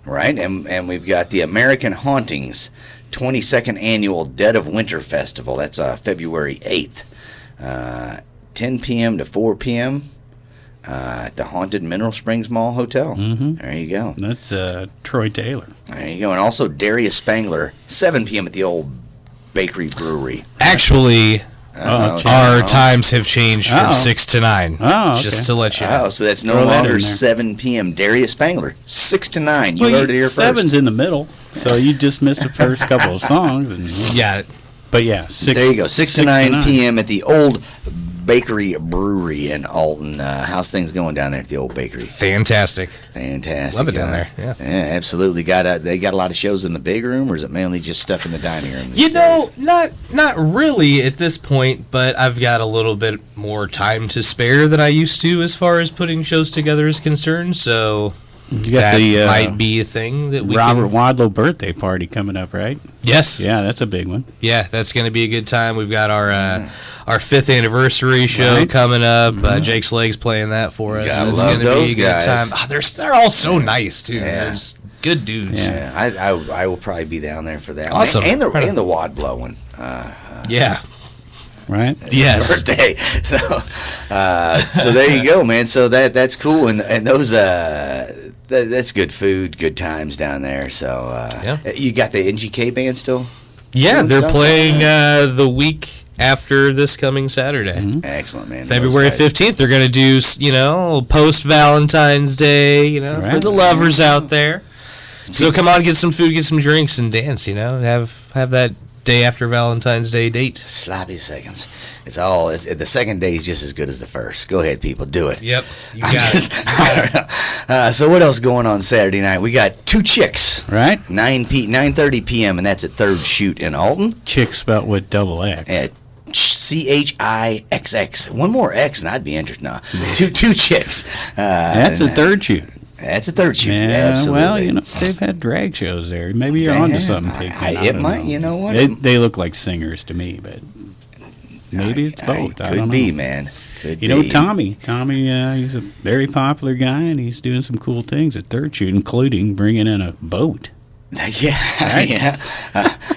Right, and we've got the American Hauntings 22nd Annual Dead of Winter Festival. That's February 8th, 10 p.m. to 4 p.m. At the Haunted Mineral Springs Mall Hotel.
Mhm.
There you go.
That's Troy Taylor.
There you go. And also Darius Spangler, 7 p.m. at the Old Bakery Brewery.
Actually,
Oh,
our times have changed from
Uh-oh.
6 to 9.
Oh, okay.
Just to let you know.
Oh, so that's no
Throw that in
longer
there.
7 p.m. Darius Spangler, 6 to 9. You
Well,
heard it here first.
7's in the middle, so you just missed the first couple of songs.
Yeah.
But yeah, 6.
There you go. 6 to 9 p.m. at the Old Bakery Brewery in Alton. How's things going down there at the Old Bakery?
Fantastic.
Fantastic.
Love it down there, yeah.
Absolutely. They got a lot of shows in the big room, or is it mainly just stuff in the dining room? these
You know,
days?
not really at this point, but I've got a little bit more time to spare than I used to as far as putting shows together is concerned, so
You got
that
the
might be a thing that we
Robert
can...
Wadlow birthday party coming up, right?
Yes.
Yeah, that's a big one.
Yeah, that's going to be a good time. We've got our 5th anniversary show
Right.
coming up. Jake Sleg's playing that for us.
Gotta
It's
love
going to be
those
a good
guys.
time. Oh, they're all so nice too.
Yeah.
They're just good dudes.
Yeah.
I will probably be down there for that.
Awesome.
And the wad blowing.
Yeah.
Right?
Yes.
Birthday. So there you go, man. So that's cool, and those that's good food, good times down there. So you got the NGK band still?
Yeah,
Doing
they're
stuff?
playing the week after this coming Saturday.
Excellent, man.
February
Those guys.
15th, they're going to do, post Valentine's Day, for
Right.
the lovers out there. So come on, get some food, get some drinks, and dance, have that day after Valentine's Day date.
Sloppy seconds. The second day is just as good as the first. Go ahead, people, do it.
Yep, you got it.
I don't know. So what else going on Saturday night? We got Two Chicks,
Right?
9:30 p.m. and that's at Third Shoot in Alton
Chick spelled with double X.
at CHIXX. One more X, and I'd be interested. No, two chicks.
That's a third shoot.
That's a Third Shoot.
Yeah,
Absolutely.
well, they've had drag shows there. Maybe you're
They
onto
have.
something, Pigpen. I
It
don't
might.
know.
You know what?
They look like singers to me, but maybe it's both. I
Could
don't
be,
know.
man. Could
You know,
be.
Tommy, he's a very popular guy, and he's doing some cool things at Third Shoot, including bringing in a boat.
Yeah.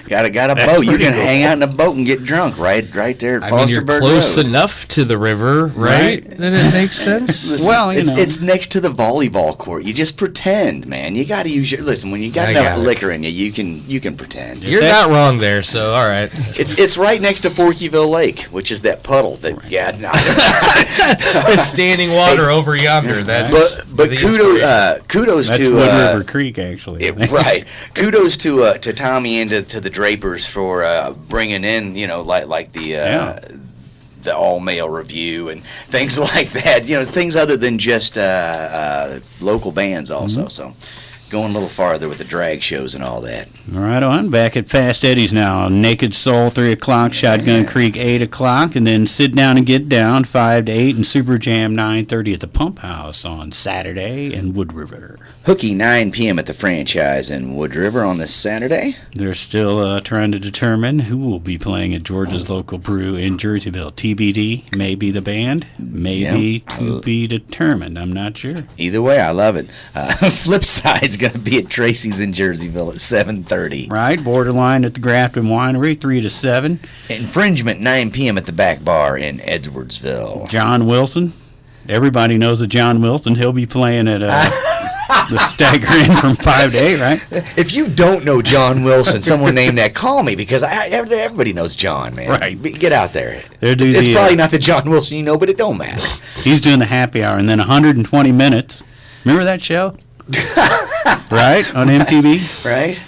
Got a boat. You can hang out in a boat and get drunk right there at
I mean, you're
Fosterburg
close
Road.
enough to the river, right?
Right.
That it makes sense.
Listen,
Well,
it's next to the volleyball court. You just pretend, man. You got to use your when you got
I
enough
got it.
liquor in you, you can pretend.
You're not wrong there, so all right.
It's right next to Forkyville Lake, which is that puddle that
It's standing water over yonder. That's
but
the inspiration.
kudos
That's
to
Wood River Creek, actually.
right. Kudos to Tommy and to the Drapers for bringing in like the all male review and things like that. Things other than just local bands also. So going a little farther with the drag shows and all that.
Right on. Back at Fast Eddie's now. Naked Soul, 3 o'clock. Shotgun Creek, 8 o'clock. And then Sit Down and Get Down, 5 to 8. And Super Jam, 9:30 at the Pump House on Saturday in Wood River.
Hooky, 9 p.m. at the franchise in Wood River on this Saturday.
They're still trying to determine who will be playing at George's local brew in Jerseyville. TBD, maybe the band, maybe to be determined. I'm not sure.
Either way, I love it. Flipside's going to be at Tracy's in Jerseyville at 7:30.
Right, Borderline at the Grafton Winery, 3 to 7.
Infringement, 9 p.m. at the Back Bar in Edwardsville.
John Wilson. Everybody knows that John Wilson. He'll be playing at the Stagger Inn from 5 to 8, right?
If you don't know John Wilson, someone named that, call me, because everybody knows John, man.
Right.
Get out there.
It's
probably not the John Wilson you know, but it don't matter.
He's doing the happy hour, and then 120 minutes. Remember that show? Right? On MTV?
Right?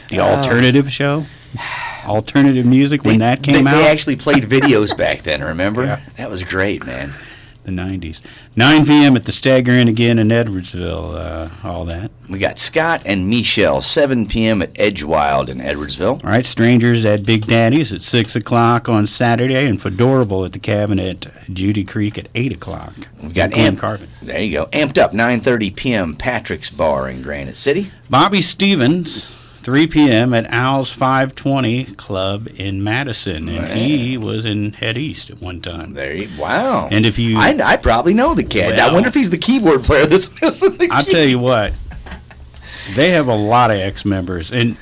The alternative show? Alternative music when that came out?
They actually played videos back then, remember?
Yeah.
That was great, man.
The 90s. 9 p.m. at the Stagger Inn again in Edwardsville, all that.
We got Scott and Michelle, 7 p.m. at Edgewild in Edwardsville.
All right, Strangers at Big Daddy's at 6 o'clock on Saturday, and Fedorable at the Cabin at Judy Creek at 8 o'clock.
We've got
Carbon.
There you go. Amped Up, 9:30 p.m. Patrick's Bar in Granite City.
Bobby Stevens, 3 p.m. at Al's 520 Club in Madison, and he was in Head East at one time.
Wow.
And if you...
I probably know the kid.
Well,
I wonder if he's the keyboard player that's missing the
I'll tell you what, they have a lot of ex-members, and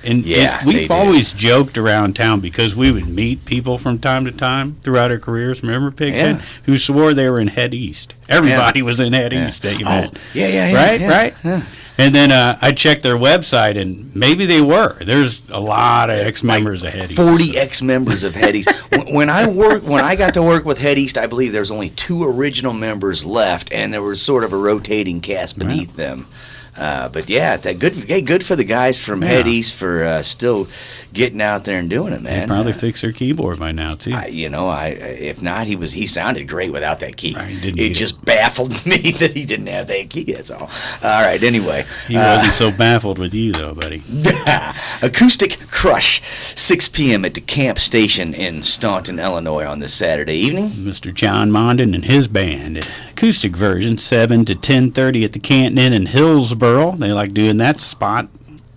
we've always joked around town because we would meet people from time to time throughout our careers. Remember, Pighead, who swore they were in Head East. Everybody was in Head East that you met. Right? Yeah. And then I checked their website, and maybe they were. There's a lot of ex-members of Head East.
40 ex-members of Head East. When I got to work with Head East, I believe there was only 2 original members left, and there was sort of a rotating cast beneath them. But yeah, good for the guys from Head East for still getting out there and doing it, man.
They probably fixed their keyboard by now too.
If not, he sounded great without that key.
Right,
it just baffled me that he didn't have that key. That's all. All right. Anyway,
he wasn't so baffled with you though, buddy.
Acoustic Crush, 6 p.m. at the Camp Station in Staunton, Illinois, on this Saturday evening.
Mr. John Mondin and his band. Acoustic version, 7 to 10:30 at the Canton Inn in Hillsboro. They like doing that spot.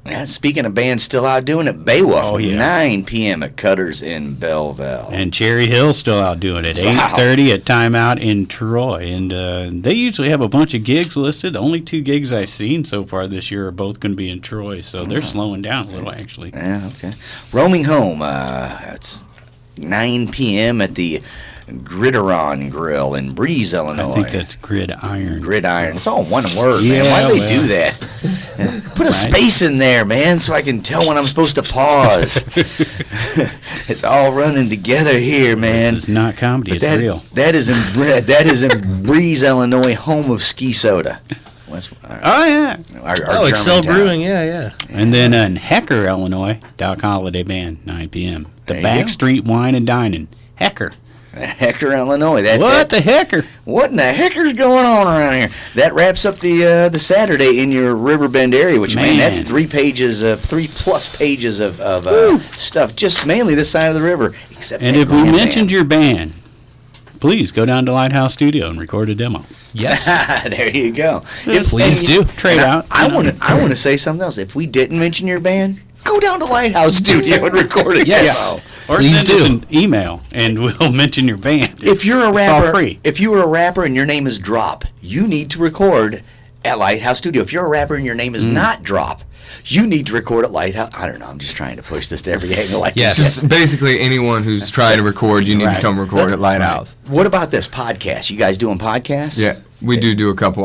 Yeah, speaking of bands still out doing it, Beowulf, 9 p.m. at Cutter's in Belleville.
And Cherry Hill's still out doing it, 8:30 at Timeout in Troy. And they usually have a bunch of gigs listed. The only 2 gigs I've seen so far this year are both going to be in Troy, so they're slowing down a little, actually.
Yeah, okay. Roaming Home, it's 9 p.m. at the Gridiron Grill in Breeze, Illinois.
I think that's Gridiron.
Gridiron. It's all one word, man. Why do they do that? Put a space in there, man, so I can tell when I'm supposed to pause. It's all running together here, man.
This is not comedy. It's real.
That is in Breeze, Illinois, home of Ski Soda.
Oh, yeah.
Our
Excel
town.
Brewing, yeah.
And then in Hecker, Illinois, Doc Holiday Band, 9 p.m. The Backstreet Wine and Dining. Hecker.
Hecker, Illinois.
The hecker?
What in the hecker's going on around here? That wraps up the Saturday in your Riverbend area, which, man that's 3 plus pages of stuff, just mainly this side of the river.
And if we mentioned your band, please go down to Lighthouse Studio and record a demo.
Yes.
There you go.
Please do.
Trade out.
I want to say something else. If we didn't mention your band, go down to Lighthouse Studio and record a demo.
Or send us an email, and we'll mention your band.
If you're a rapper,
it's all free.
If you were a rapper and your name is Drop, you need to record at Lighthouse Studio. If you're a rapper and your name is not Drop, you need to record at Lighthouse. I don't know. I'm just trying to push this to every angle.
Just basically anyone who's trying to record, you need to come record at Lighthouse.
What about this podcast? You guys doing podcasts?
Yeah. We do a couple.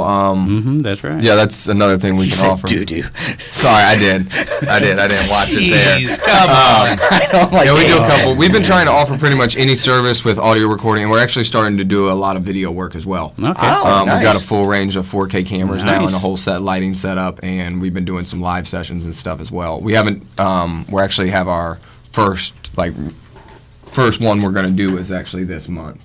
That's right.
Yeah, that's another thing we can offer.
Doo-doo.
Sorry, I didn't watch it there.
Come on.
I don't like
we do a couple. We've been trying to offer pretty much any service with audio recording, and we're actually starting to do a lot of video work as well.
Okay.
Nice.
We've got a full range of 4K cameras now and a whole set lighting setup, and we've been doing some live sessions and stuff as well. We haven't. We actually have our first one we're going to do is actually this month.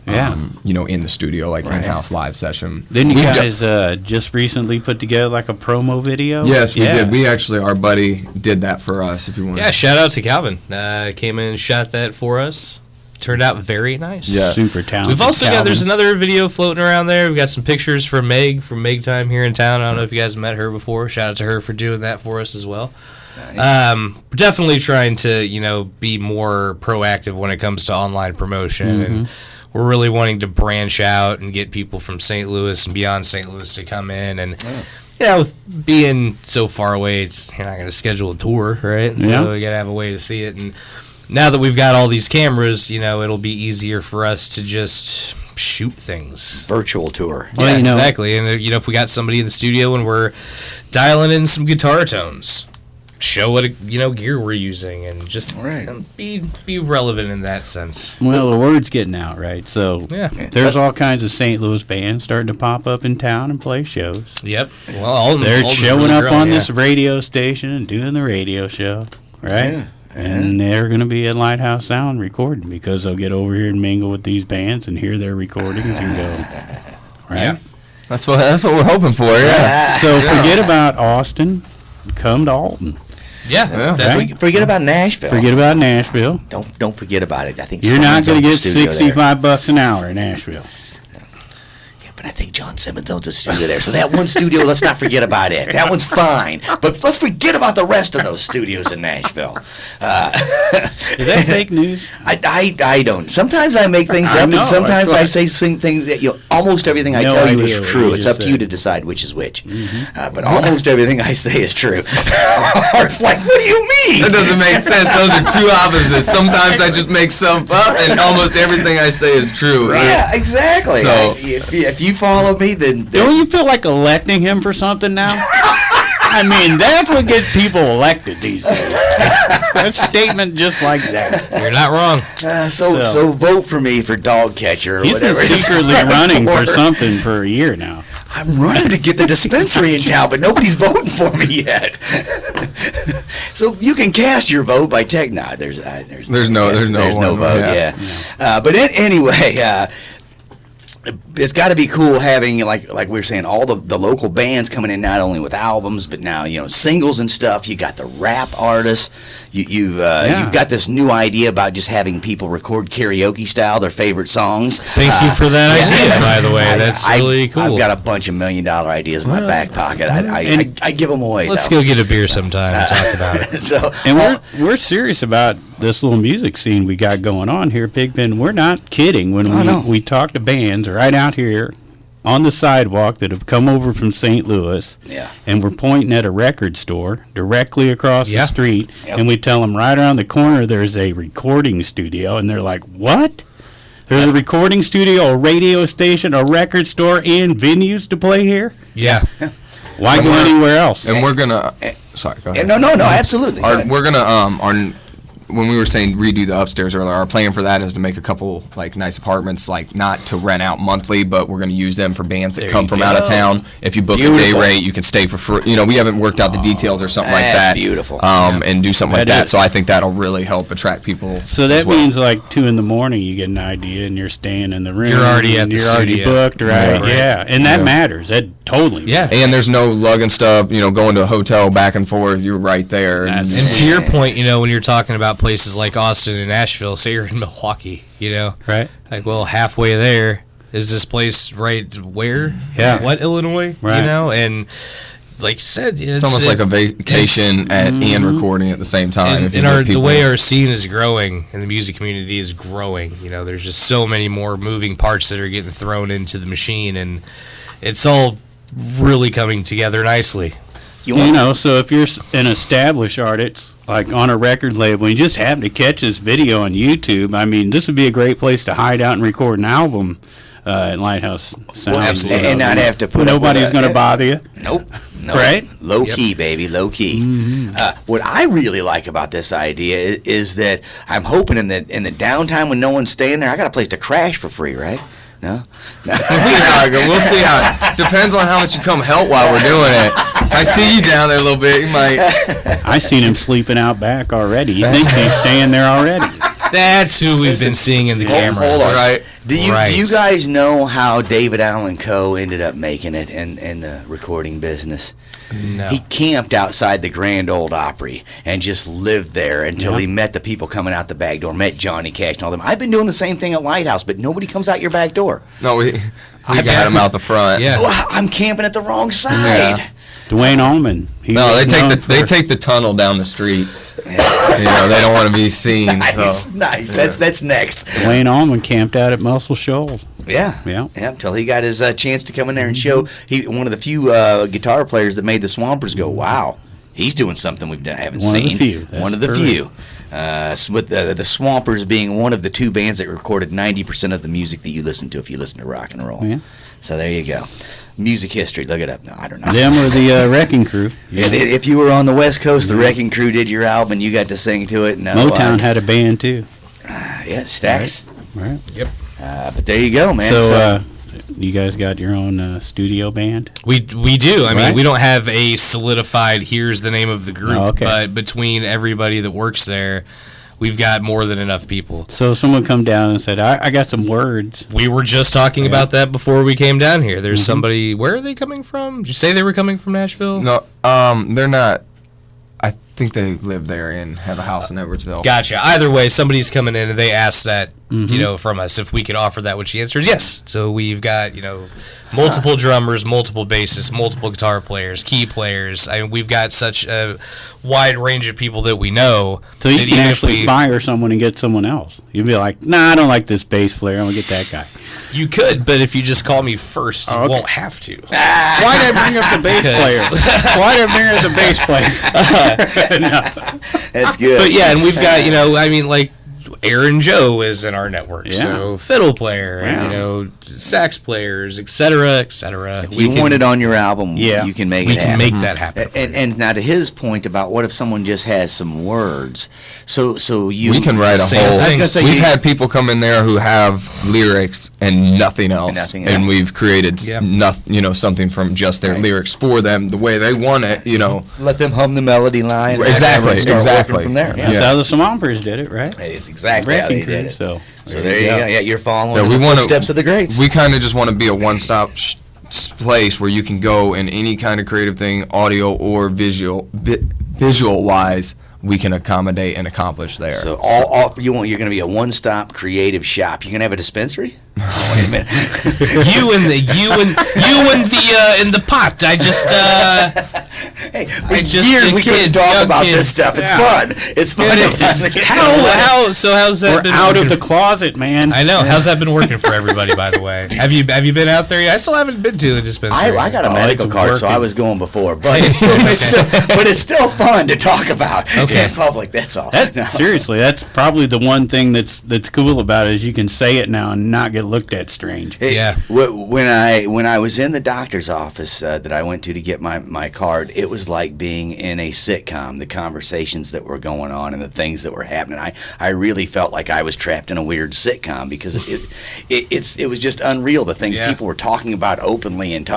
in the studio, like in-house live session.
Didn't you guys just recently put together like a promo video?
Yes, we did. We actually, our buddy did that for us, if you want.
Yeah, shout out to Calvin. Came in and shot that for us. Turned out very nice.
Yeah.
Super talented.
We've also
Calvin.
there's another video floating around there. We've got some pictures from Meg Time here in town. I don't know if you guys met her before. Shout out to her for doing that for us as well. Nice. We're definitely trying to, be more proactive when it comes to online promotion, and we're really wanting to branch out and get people from St. Louis and beyond St. Louis to come in. And with being so far away, you're not going to schedule a tour, right? So you got to have a way to see it. And now that we've got all these cameras, it'll be easier for us to just shoot things.
Virtual tour.
Well, exactly. And if we got somebody in the studio and we're dialing in some guitar tones, show what gear we're using, and just be relevant in that sense.
Well, the word's getting out, right? So there's all kinds of St. Louis bands starting to pop up in town and play shows.
Yep. Well,
they're showing really up on this radio station and doing the radio show, right? Yeah. And they're going to be at Lighthouse Sound recording, because they'll get over here and mingle with these bands and hear their recordings and go, right?
Yeah. That's what we're hoping for, yeah.
So forget about Austin, come to Alton.
Yeah.
Forget about Nashville.
Forget about Nashville.
Don't forget about it. I think
you're not going to get $65 an hour in Nashville.
But I think John Simmons owns a studio there. So that one studio, let's not forget about it. That one's fine. But let's forget about the rest of those studios in Nashville.
Is that fake news?
I don't. Sometimes I make things up, and sometimes I say things that almost everything I tell you is true. It's up to you to decide which is which. But almost everything I say is true. It's like, what do you mean?
That doesn't make sense. Those are two opposites. Sometimes I just make stuff up, and almost everything I say is true. Right?
Yeah, exactly.
So,
if you follow me, then
don't you feel like electing him for something now? I mean, that's what gets people elected these days. A statement just like that.
You're not wrong.
So vote for me for dog catcher or whatever.
He's been secretly running for something for a year now.
I'm running to get the dispensary in town, but nobody's voting for me yet. So you can cast your vote by text. Nah, there's no vote. Yeah. But anyway. It's got to be cool having, like we were saying, all the local bands coming in, not only with albums, but now, singles and stuff. You got the rap artists. You've got this new idea about just having people record karaoke style their favorite songs.
Thank you for that idea, by the way. That's really cool.
I've got a bunch of $1 million ideas in my back pocket. I give them away.
Let's go get a beer sometime and talk about
it. We're serious about this little music scene we got going on here, Pigpen. We're not kidding when we talk to bands right out here on the sidewalk that have come over from St. Louis, and we're pointing at a record store directly across the street, and we tell them right around the corner there's a recording studio, and they're like, what? There's a recording studio, a radio station, a record store, and venues to play here?
Yeah.
Why go anywhere else?
And we're going to... Sorry, go ahead.
No, absolutely.
We're going to... When we were saying redo the upstairs earlier, our plan for that is to make a couple nice apartments, not to rent out monthly, but we're going to use them for bands that come from out of town. If you book a day rate, you can stay for free. We haven't worked out the details or something like that.
That's beautiful.
And do something like that. So I think that'll really help attract people.
So that means 2 in the morning you get an idea and you're staying in the room.
You're already at the studio.
You're already booked, right? Yeah. And that matters. That totally matters.
And there's no lugging stuff, going to a hotel back and forth. You're right there.
And to your point, when you're talking about places like Austin and Nashville, say you're in Milwaukee,
right?
Halfway there is this place right where?
Yeah.
What, Illinois?
Right.
And like you said,
it's almost like a vacation and recording at the same time.
And the way our scene is growing and the music community is growing, there's just so many more moving parts that are getting thrown into the machine, and it's all really coming together nicely.
So if you're an established artist, on a record label, and you just happen to catch this video on YouTube, I mean, this would be a great place to hide out and record an album at Lighthouse Sounds.
And not have to put
nobody's going to bother you.
Nope.
Right?
Low key, baby, low key. Mm-hmm. What I really like about this idea is that I'm hoping in the downtime when no one's staying there, I got a place to crash for free, right? No.
We'll see how it goes. We'll see how it depends on how much you come help while we're doing it. I see you down there a little bit. You might.
I seen him sleeping out back already. He thinks he's staying there already.
That's who we've been seeing in the camera.
Hold on.
Right.
Do you guys know how David Allan Coe ended up making it in the recording business?
No.
He camped outside the Grand Ole Opry and just lived there until he met the people coming out the back door, met Johnny Cash and all them. I've been doing the same thing at Lighthouse, but nobody comes out your back door.
No, we got him out the front.
Yeah.
Oh, I'm camping at the wrong side.
Yeah.
Duane Allman.
They take the tunnel down the street. They don't want to be seen.
Nice. That's next.
Duane Allman camped out at Muscle Shoals.
Yeah. Until he got his chance to come in there and show. He one of the few guitar players that made the Swampers go, wow, he's doing something we haven't seen. One of the few. With the Swampers being one of the two bands that recorded 90% of the music that you listen to if you listen to rock and roll. Yeah. So there you go. Music history. Look it up. No, I don't know.
Them or the Wrecking Crew.
Yeah. If you were on the West Coast, the Wrecking Crew did your album, and you got to sing to it. No,
Motown had a band too.
Yeah, Stax.
Right.
Yep.
But there you go, man.
So you guys got your own studio band?
We do. I mean, we don't have a solidified, here's the name of the group, but between everybody that works there, we've got more than enough people.
So someone come down and said, I got some words.
We were just talking about that before we came down here. There's somebody, where are they coming from? Did you say they were coming from Nashville?
No, they're not. I think they live there and have a house in Edwardsville.
Gotcha. Either way, somebody's coming in and they asked that, from us if we could offer that, which the answer is yes. So we've got, multiple drummers, multiple bassists, multiple guitar players, key players. I mean, we've got such a wide range of people that we know.
So you can actually fire someone and get someone else. You'd be like, nah, I don't like this bass player. I'm going to get that guy.
You could, but if you just call me first, you won't have to.
Why did I bring up the bass player? Why did I bring up the bass player?
No. That's good.
But yeah, and we've got, Aaron Joe is in our network, so fiddle player, and, sax players, etc., etc.
If you want it on your album, you can make it happen.
We can make that happen.
And now to his point about what if someone just has some words, so
we can write a whole thing. We've had people come in there who have lyrics and nothing else, and we've created something from just their lyrics for them the way they want it.
Let them hum the melody lines.
Exactly.
From there.
That's how the Swampers did it, right?
It's exactly how they did it.
So
there you go. Yeah, you're following the footsteps of the greats.
We kind of just want to be a one-stop place where you can go in any kind of creative thing, audio or visual-wise, we can accommodate and accomplish there.
So you're going to be a one-stop creative shop. You're going to have a dispensary? Oh, wait a minute.
you and the pot. I just
Hey, for years we couldn't talk about this stuff. It's fun. It's fun.
How's that been
out of the closet, man?
I know. How's that been working for everybody, by the way? Have you been out there yet? I still haven't been to a dispensary.
I got a medical card, so I was going before. But it's still fun to talk about in public. That's all.
Seriously, that's probably the one thing that's cool about it is you can say it now and not get looked at strange.
When I was in the doctor's office that I went to get my card, it was like being in a sitcom. The conversations that were going on and the things that were happening. I really felt like I was trapped in a weird sitcom because it was just unreal. The things people were talking about openly and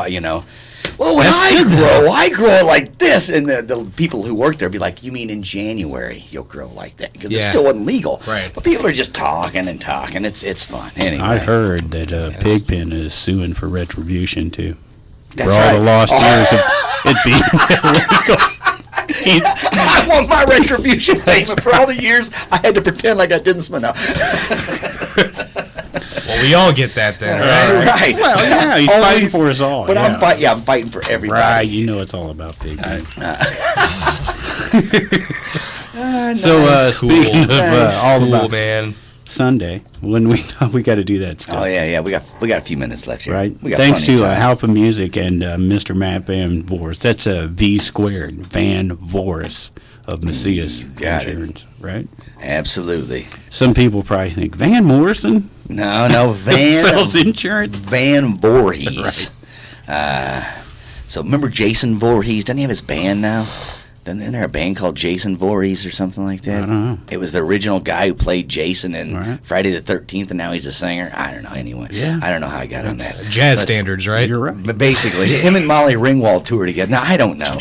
well, when I grow like this, and the people who work there be like, you mean in January you'll grow like that? Because it still wasn't legal.
Right.
But people are just talking and talking. It's fun. Anyway.
I heard that Pigpen is suing for retribution, too.
That's
for all the lost years of it being illegal.
I want my retribution payment for all the years I had to pretend like I didn't smell.
Well, we all get that then,
right?
Well, yeah, he's fighting for us all.
But I'm fighting for everybody.
Right, you know it's all about Pigpen. Speaking of all about
man.
Sunday, when we got to do that stuff.
Oh yeah, we got a few minutes left here.
Right. Thanks to Halpin Music and Mr. Matt Van Voorhis. That's a V squared, Van Voorhis of Macias Insurance, right?
Absolutely.
Some people probably think Van Morrison.
No, Van
sells insurance.
Van Voorhis. Right. So remember Jason Voorhis? Doesn't he have his band now? Isn't there a band called Jason Voorhis or something like that?
I don't know.
It was the original guy who played Jason in
Right.
Friday the 13th, and now he's a singer. I don't know. Anyway,
Yeah.
I don't know how I got on that.
Jazz standards, right?
You're right.
But basically, him and Molly Ringwald tour together. Now, I don't know.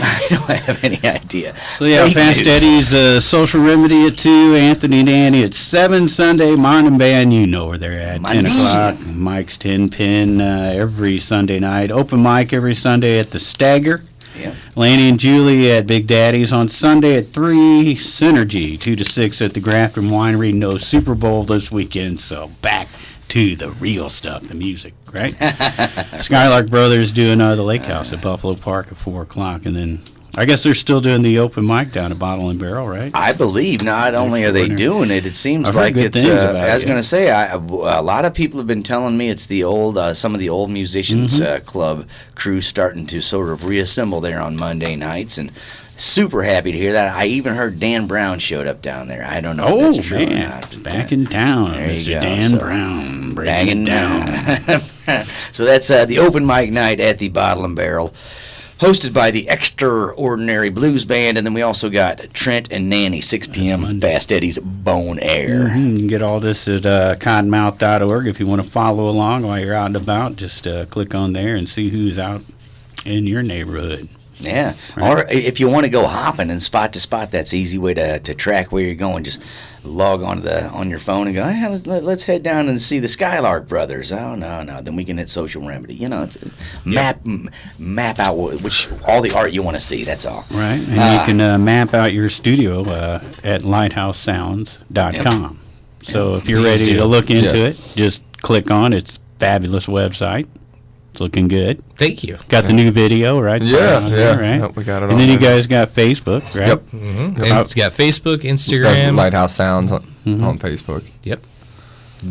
I don't have any idea.
So yeah,
Fake
Fast
news.
Eddie's Social Remedy at 2, Anthony and Annie at 7 Sunday, Martin Band, you know where they're at, 10
Monday.
o'clock, Mike's 10 Pin every Sunday night, open mic every Sunday at the Stagger,
Yeah.
Laney and Julie at Big Daddy's on Sunday at 3, Synergy 2 to 6 at the Grafton Winery, no Super Bowl this weekend, so back to the real stuff, the music, right? Skylark Brothers doing the LakeHouse at Buffalo Park at 4 o'clock, and then I guess they're still doing the open mic down at Bottle and Barrel, right?
I believe not only are they doing it, it seems
I've heard
like
good
it's.
things about
I was
it,
going to say, a lot of people have been telling me it's the old, some of the old musicians club crew starting to sort of reassemble there on Monday nights, and super happy to hear that. I even heard Dan Brown showed up down there. I don't know if
Oh,
that's true or
man,
not.
back in town,
There you
Mr.
go,
Dan
so,
Brown, bringing
banging
it down.
So that's the open mic night at the Bottle and Barrel, hosted by the Extraordinary Blues Band, and then we also got Trent and Nanny, 6 p.m. Fast Eddie's Bone Air.
You can get all this at cottonmouth.org if you want to follow along while you're out and about. Just click on there and see who's out in your neighborhood.
Yeah, or if you want to go hopping and spot to spot, that's an easy way to track where you're going. Just log on your phone and go, hey, let's head down and see the Skylark Brothers. Oh, no, then we can hit Social Remedy. You know, it's map out which all the art you want to see, that's all.
Right, and you can map out your studio at lighthousesounds.com. So if you're ready to look into it, just click on it. It's a fabulous website. It's looking good.
Thank you.
Got the new video, right?
Yeah,
On there, right?
Yep, we got it
and
on
then you
there.
guys got Facebook, right?
Yep.
And it's got Facebook,
That's
Instagram.
Lighthouse Sounds on Facebook.
Yep.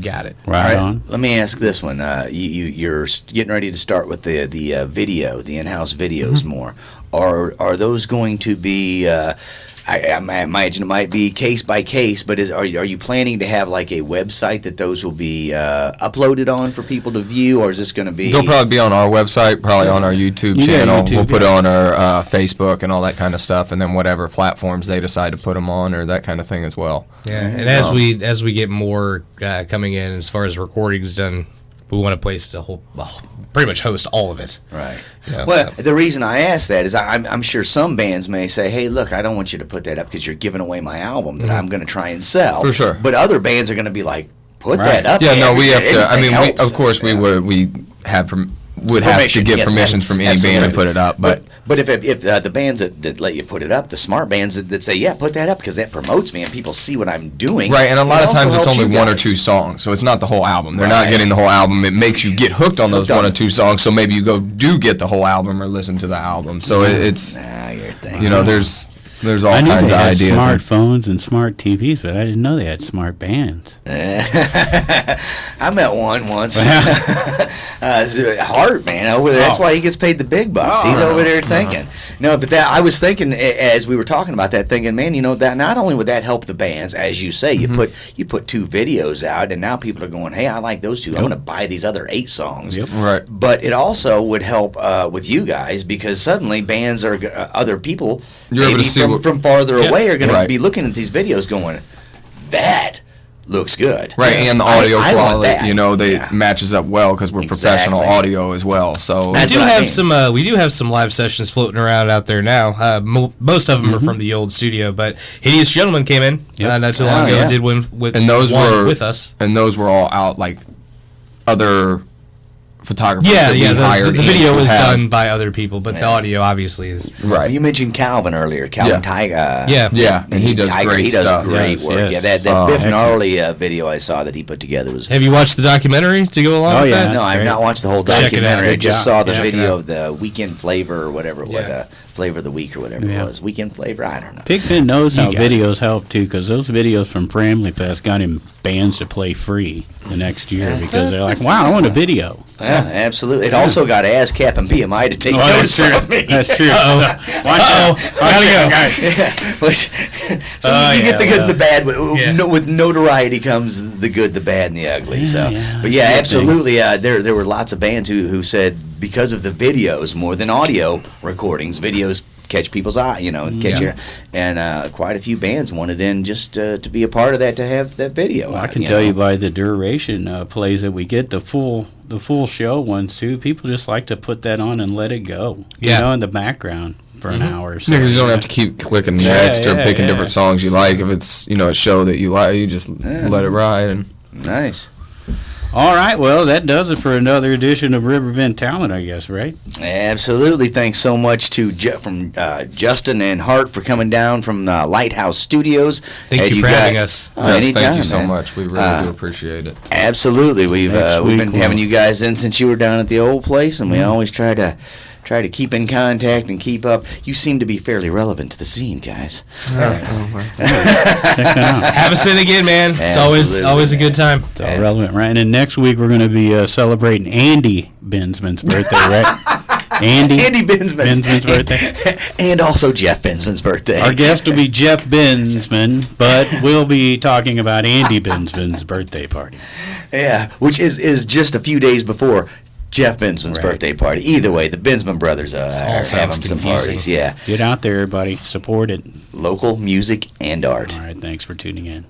Got it.
Right
All
on.
Let me ask this one. You're getting ready to start with the video, the in-house videos more. Are those going to be? I imagine it might be case by case, but are you planning to have like a website that those will be uploaded on for people to view, or is this going to be?
They'll probably be on our website, probably on our YouTube
Yeah,
channel.
YouTube,
we'll put it
yeah.
on our Facebook and all that kind of stuff, and then whatever platforms they decide to put them on or that kind of thing as well.
Yeah, and as we get more coming in as far as recordings done, we want a place to pretty much host all of it.
Right.
Yeah.
Well, the reason I ask that is I'm sure some bands may say, hey, look, I don't want you to put that up because you're giving away my album that I'm going to try and sell.
For sure.
But other bands are going to be like, put
Right.
that up.
Yeah, no,
there.
we have to. I
Anything
mean,
helps.
of course, we have to
Permission,
get
yes,
permissions from any band to
absolutely.
put it up, but
if the bands that let you put it up, the smart bands that say, yeah, put that up because that promotes me and people see what I'm doing.
right, and a lot
it
of times
also
it's
helps
only
you
one or
guys.
two songs, so it's not the whole album. They're
Right.
not getting the whole album. It makes you get hooked on those
Hooked on
one or
it.
two songs, so maybe you do get the whole album or listen to the album. So it's
Nah, you're thinking.
you know there's all
I knew
kinds
they
of
had
ideas.
smartphones and smart TVs, but I didn't know they had smart bands.
I met one once. Hart, man, over there. That's why he gets paid the big bucks. He's over there thinking. No, but I was thinking as we were talking about that, thinking, man, you know, that not only would that help the bands, as you say, you put 2 videos out, and now people are going, hey, I like those 2. I'm going to buy these other 8 songs.
Yep.
Right.
But it also would help with you guys because suddenly bands are other people
You're able to
maybe
see
from farther away are going
Right.
to be looking at these videos going, that looks good.
Right, and the audio
I want
quality,
that.
you know, they
Yeah.
matches up well because we're professional
Exactly.
audio as well. So
That's
We
what I mean.
do have some live sessions floating around out there now. Most of them are from the old studio, but Hideous Gentleman came in not too long
Oh,
ago
yeah.
and did one with
and those
one
were
with us.
and those were all out like other photographers.
Yeah,
that we
yeah.
hired
The
in
video
to
was
have-
done by other people, but the audio obviously is
Right.
You mentioned Calvin earlier, Calvin
Yeah.
Tiger.
Yeah.
Yeah, and he does
Tiger,
great
he does
stuff.
great
Yes,
work.
yes.
Yeah, that
Oh,
Biff
excellent.
Gnarly video I saw that he put together was.
Have you watched the documentary to go along
Oh,
with
yeah.
that?
No, I've
great.
not watched the whole
Check it out.
documentary. I
Good
just
job.
saw the
Check it
video
out.
of the Weekend Flavor or whatever it was,
Yeah.
Flavor of the Week or whatever
Yeah.
it was. Weekend Flavor? I don't know.
Pigpen knows how
You got it.
videos help too, because those videos from Framley Fest got him bands to play free the next year because they're like, "Wow, I want a video."
Yeah, absolutely. It also got ASCAP and BMI to take notice of me.
That's true.
Uh-oh. Gotta go.
Yeah, which, so you get the good and the bad. With notoriety comes the good, the bad, and the ugly. So,
yeah,
but yeah,
that's a good
absolutely. There were lots of bands who said because of the videos more than audio recordings, videos catch people's eye, and quite a few bands wanted in just to be a part of that, to have that video.
Well, I can tell you by the duration plays that we get, the full show ones too. People just like to put that on and let it go, in the background for an hour or so.
Because you don't have to keep clicking next or picking different songs you like. If it's a show that you like, you just let it ride. And
nice.
All right, well, that does it for another edition of Riverbend Talent, I guess, right?
Absolutely. Thanks so much to Justin and Hart for coming down from the Lighthouse Studios.
Thank you for having us.
Yes, thank you so much. We really do appreciate it.
Absolutely. We've been having you guys in since you were down at the old place, and we always try to keep in contact and keep up. You seem to be fairly relevant to the scene, guys.
Have us in again, man. It's always a good time.
It's all relevant, right? And then next week we're going to be celebrating Andy Bensman's birthday, right? Andy Bensman's birthday.
And also Jeff Bensman's birthday.
Our guest will be Jeff Bensman, but we'll be talking about Andy Bensman's birthday party.
Yeah, which is just a few days before Jeff Bensman's birthday party. Either way, the Bensman brothers are having some parties. Yeah.
Get out there, everybody. Support it.
Local music and art.
All right, thanks for tuning in.